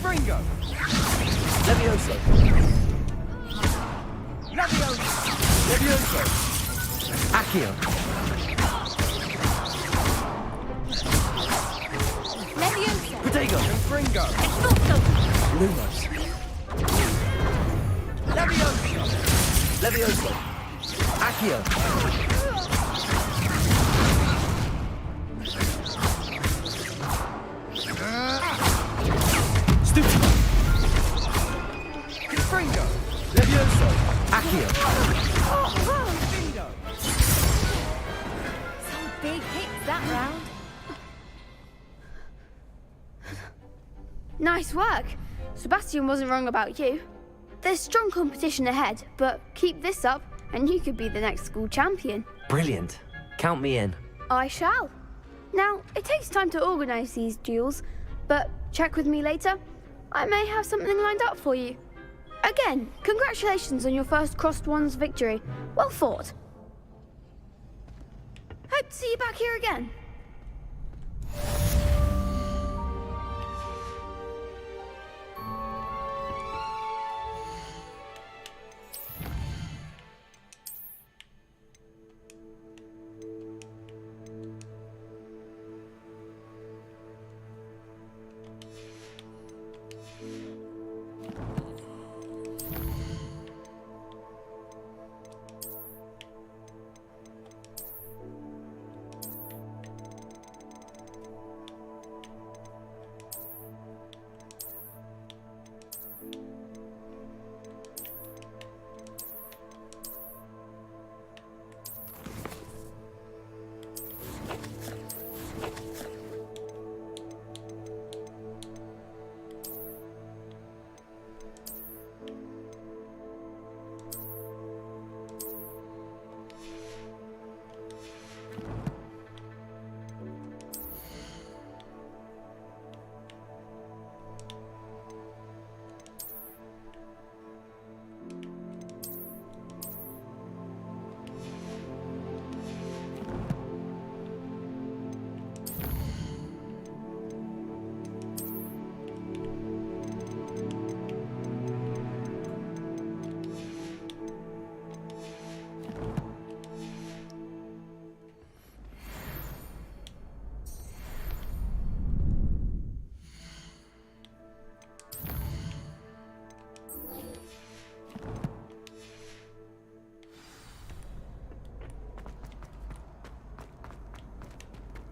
[SPEAKER 20] Fringo. Levioso. Levioso. Levioso.
[SPEAKER 3] Accio.
[SPEAKER 15] Levioso!
[SPEAKER 3] Protego.
[SPEAKER 20] Fringo.
[SPEAKER 15] Expulso!
[SPEAKER 3] Lumos.
[SPEAKER 20] Levioso. Levioso.
[SPEAKER 3] Accio. Stupid.
[SPEAKER 20] Fringo. Levioso.
[SPEAKER 3] Accio.
[SPEAKER 20] Findo.
[SPEAKER 2] Some big hits that round.
[SPEAKER 15] Nice work. Sebastian wasn't wrong about you. There's strong competition ahead, but keep this up and you could be the next school champion.
[SPEAKER 3] Brilliant. Count me in.
[SPEAKER 15] I shall. Now, it takes time to organise these duels, but check with me later. I may have something lined up for you. Again, congratulations on your first Crossed Wands victory. Well fought. Hope to see you back here again.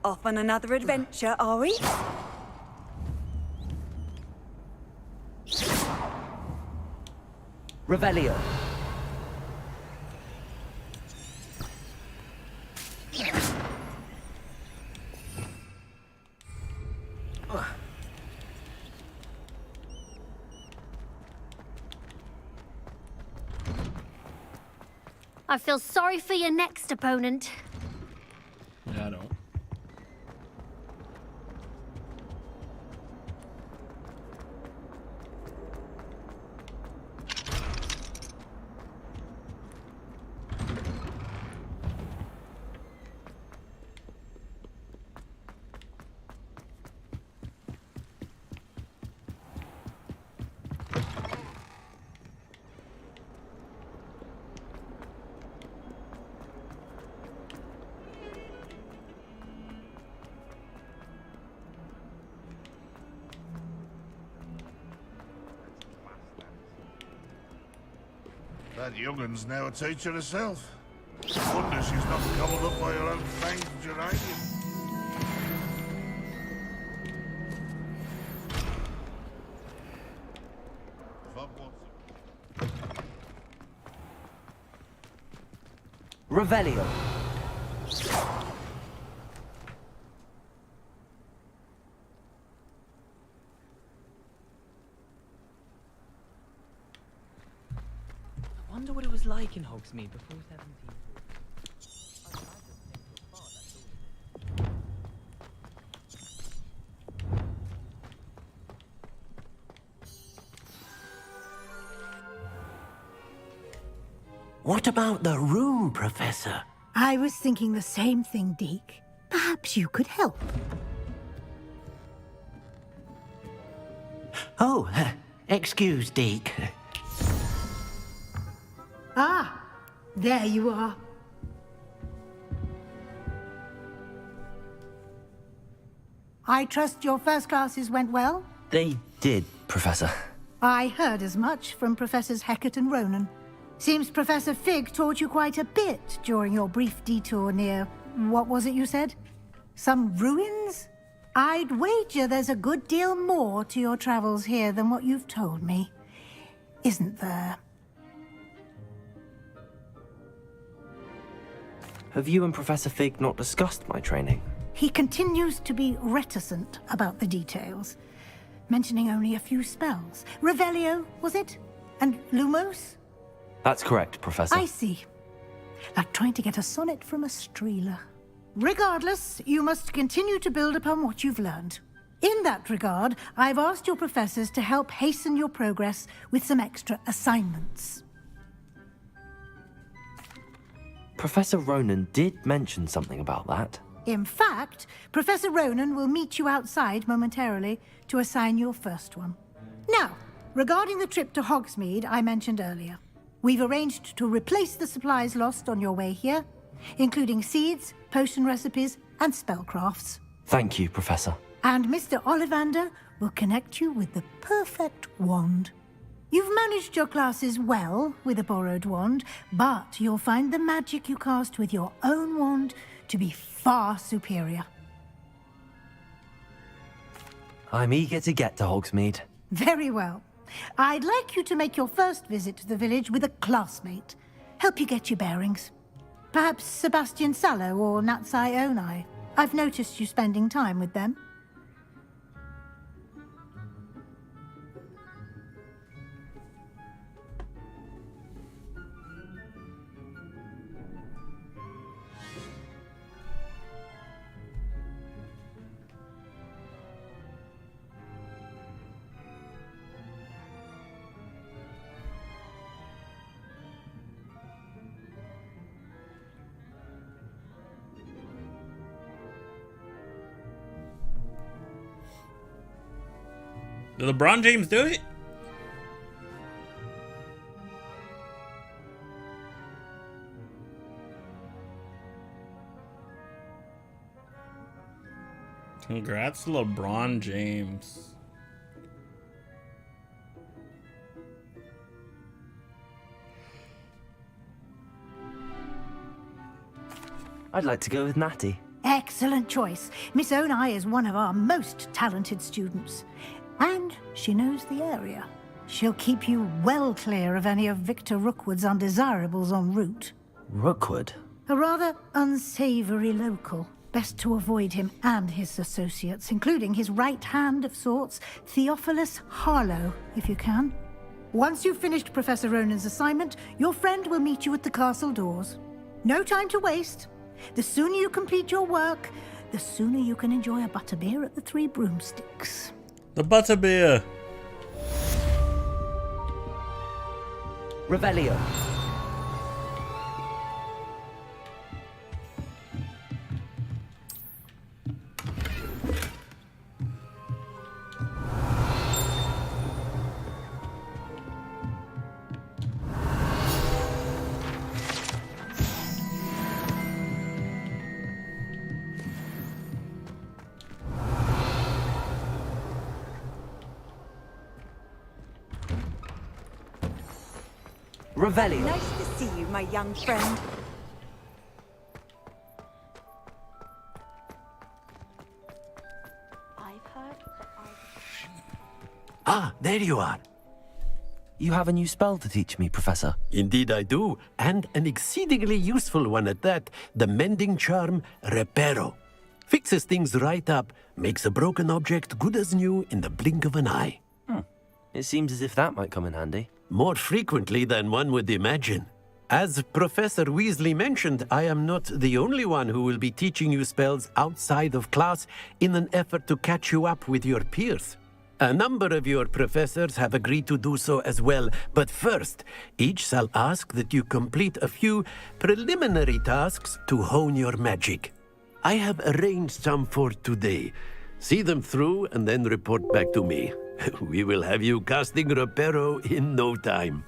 [SPEAKER 2] Off on another adventure, are we?
[SPEAKER 3] Revelio.
[SPEAKER 15] I feel sorry for your next opponent.
[SPEAKER 1] Yeah, I don't.
[SPEAKER 7] That youngun's now a teacher herself. Wonder she's not gobbled up by her own fanged geranium.
[SPEAKER 3] Revelio.
[SPEAKER 8] I wonder what it was like in Hogsmeade before 1740.
[SPEAKER 9] What about the room, Professor?
[SPEAKER 10] I was thinking the same thing, Deke. Perhaps you could help.
[SPEAKER 9] Oh, excuse, Deke.
[SPEAKER 10] Ah, there you are. I trust your first classes went well?
[SPEAKER 3] They did, Professor.
[SPEAKER 10] I heard as much from Professors Hecat and Ronan. Seems Professor Fig taught you quite a bit during your brief detour near... what was it you said? Some ruins? I'd wager there's a good deal more to your travels here than what you've told me. Isn't there?
[SPEAKER 3] Have you and Professor Fig not discussed my training?
[SPEAKER 10] He continues to be reticent about the details, mentioning only a few spells. Revelio, was it? And Lumos?
[SPEAKER 3] That's correct, Professor.
[SPEAKER 10] I see. Like trying to get a sonnet from a streeler. Regardless, you must continue to build upon what you've learned. In that regard, I've asked your professors to help hasten your progress with some extra assignments.
[SPEAKER 3] Professor Ronan did mention something about that.
[SPEAKER 10] In fact, Professor Ronan will meet you outside momentarily to assign your first one. Now, regarding the trip to Hogsmeade I mentioned earlier, we've arranged to replace the supplies lost on your way here, including seeds, potion recipes, and spellcrafts.
[SPEAKER 3] Thank you, Professor.
[SPEAKER 10] And Mr. Ollivander will connect you with the perfect wand. You've managed your classes well with a borrowed wand, but you'll find the magic you cast with your own wand to be far superior.
[SPEAKER 3] I'm eager to get to Hogsmeade.
[SPEAKER 10] Very well. I'd like you to make your first visit to the village with a classmate. Help you get your bearings. Perhaps Sebastian Sallow or Natsai Onai. I've noticed you spending time with them.
[SPEAKER 1] Did LeBron James do it? Congrats to LeBron James.
[SPEAKER 3] I'd like to go with Natty.
[SPEAKER 10] Excellent choice. Miss Onai is one of our most talented students. And she knows the area. She'll keep you well clear of any of Victor Rookwood's undesirables en route.
[SPEAKER 3] Rookwood?
[SPEAKER 10] A rather unsavory local. Best to avoid him and his associates, including his right hand of sorts, Theophilus Harlow, if you can. Once you've finished Professor Ronan's assignment, your friend will meet you at the castle doors. No time to waste. The sooner you complete your work, the sooner you can enjoy a butterbeer at the Three Broomsticks.
[SPEAKER 1] The butterbeer.
[SPEAKER 3] Revelio. Revelio.
[SPEAKER 2] Nice to see you, my young friend.
[SPEAKER 19] I've heard that
[SPEAKER 9] Ah, there you are.
[SPEAKER 3] You have a new spell to teach me, Professor.
[SPEAKER 9] Indeed I do, and an exceedingly useful one at that. The mending charm, Reparo. Fixes things right up, makes a broken object good as new in the blink of an eye.
[SPEAKER 3] It seems as if that might come in handy.
[SPEAKER 9] More frequently than one would imagine. As Professor Weasley mentioned, I am not the only one who will be teaching you spells outside of class in an effort to catch you up with your peers. A number of your professors have agreed to do so as well, but first, each shall ask that you complete a few preliminary tasks to hone your magic. I have arranged some for today. See them through and then report back to me. We will have you casting Reparo in no time.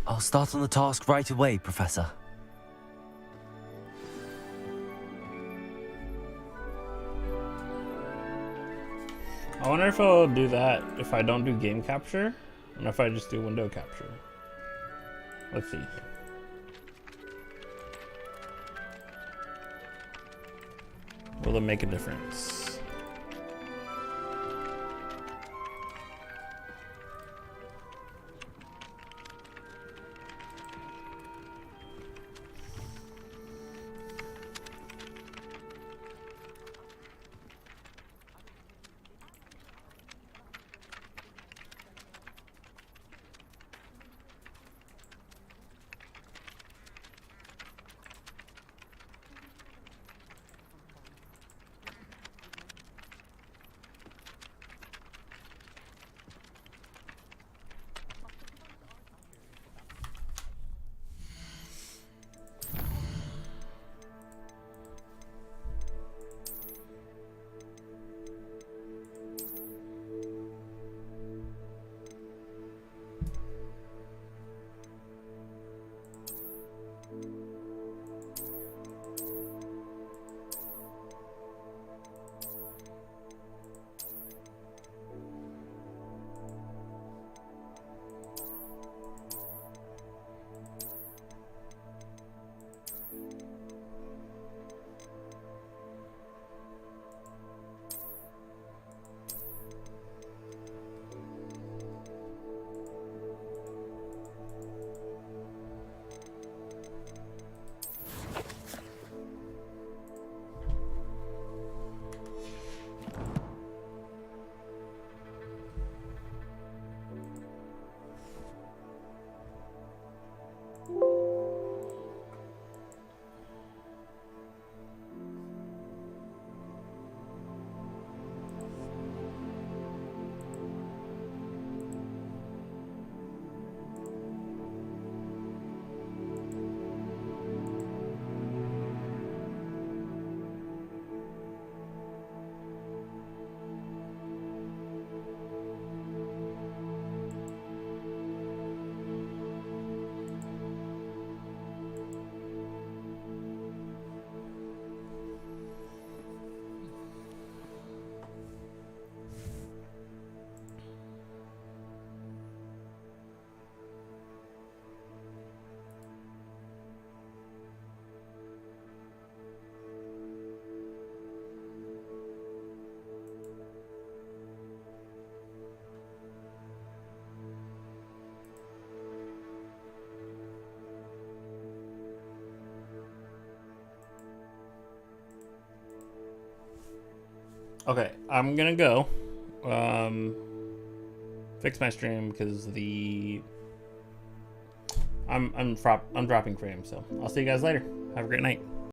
[SPEAKER 3] I'll start on the task right away, Professor.
[SPEAKER 1] I wonder if I'll do that if I don't do game capture, and if I just do window capture. Let's see. Will it make a difference? Okay, I'm gonna go fix my stream because I'm dropping frames. So I'll see you guys later. Have a great night.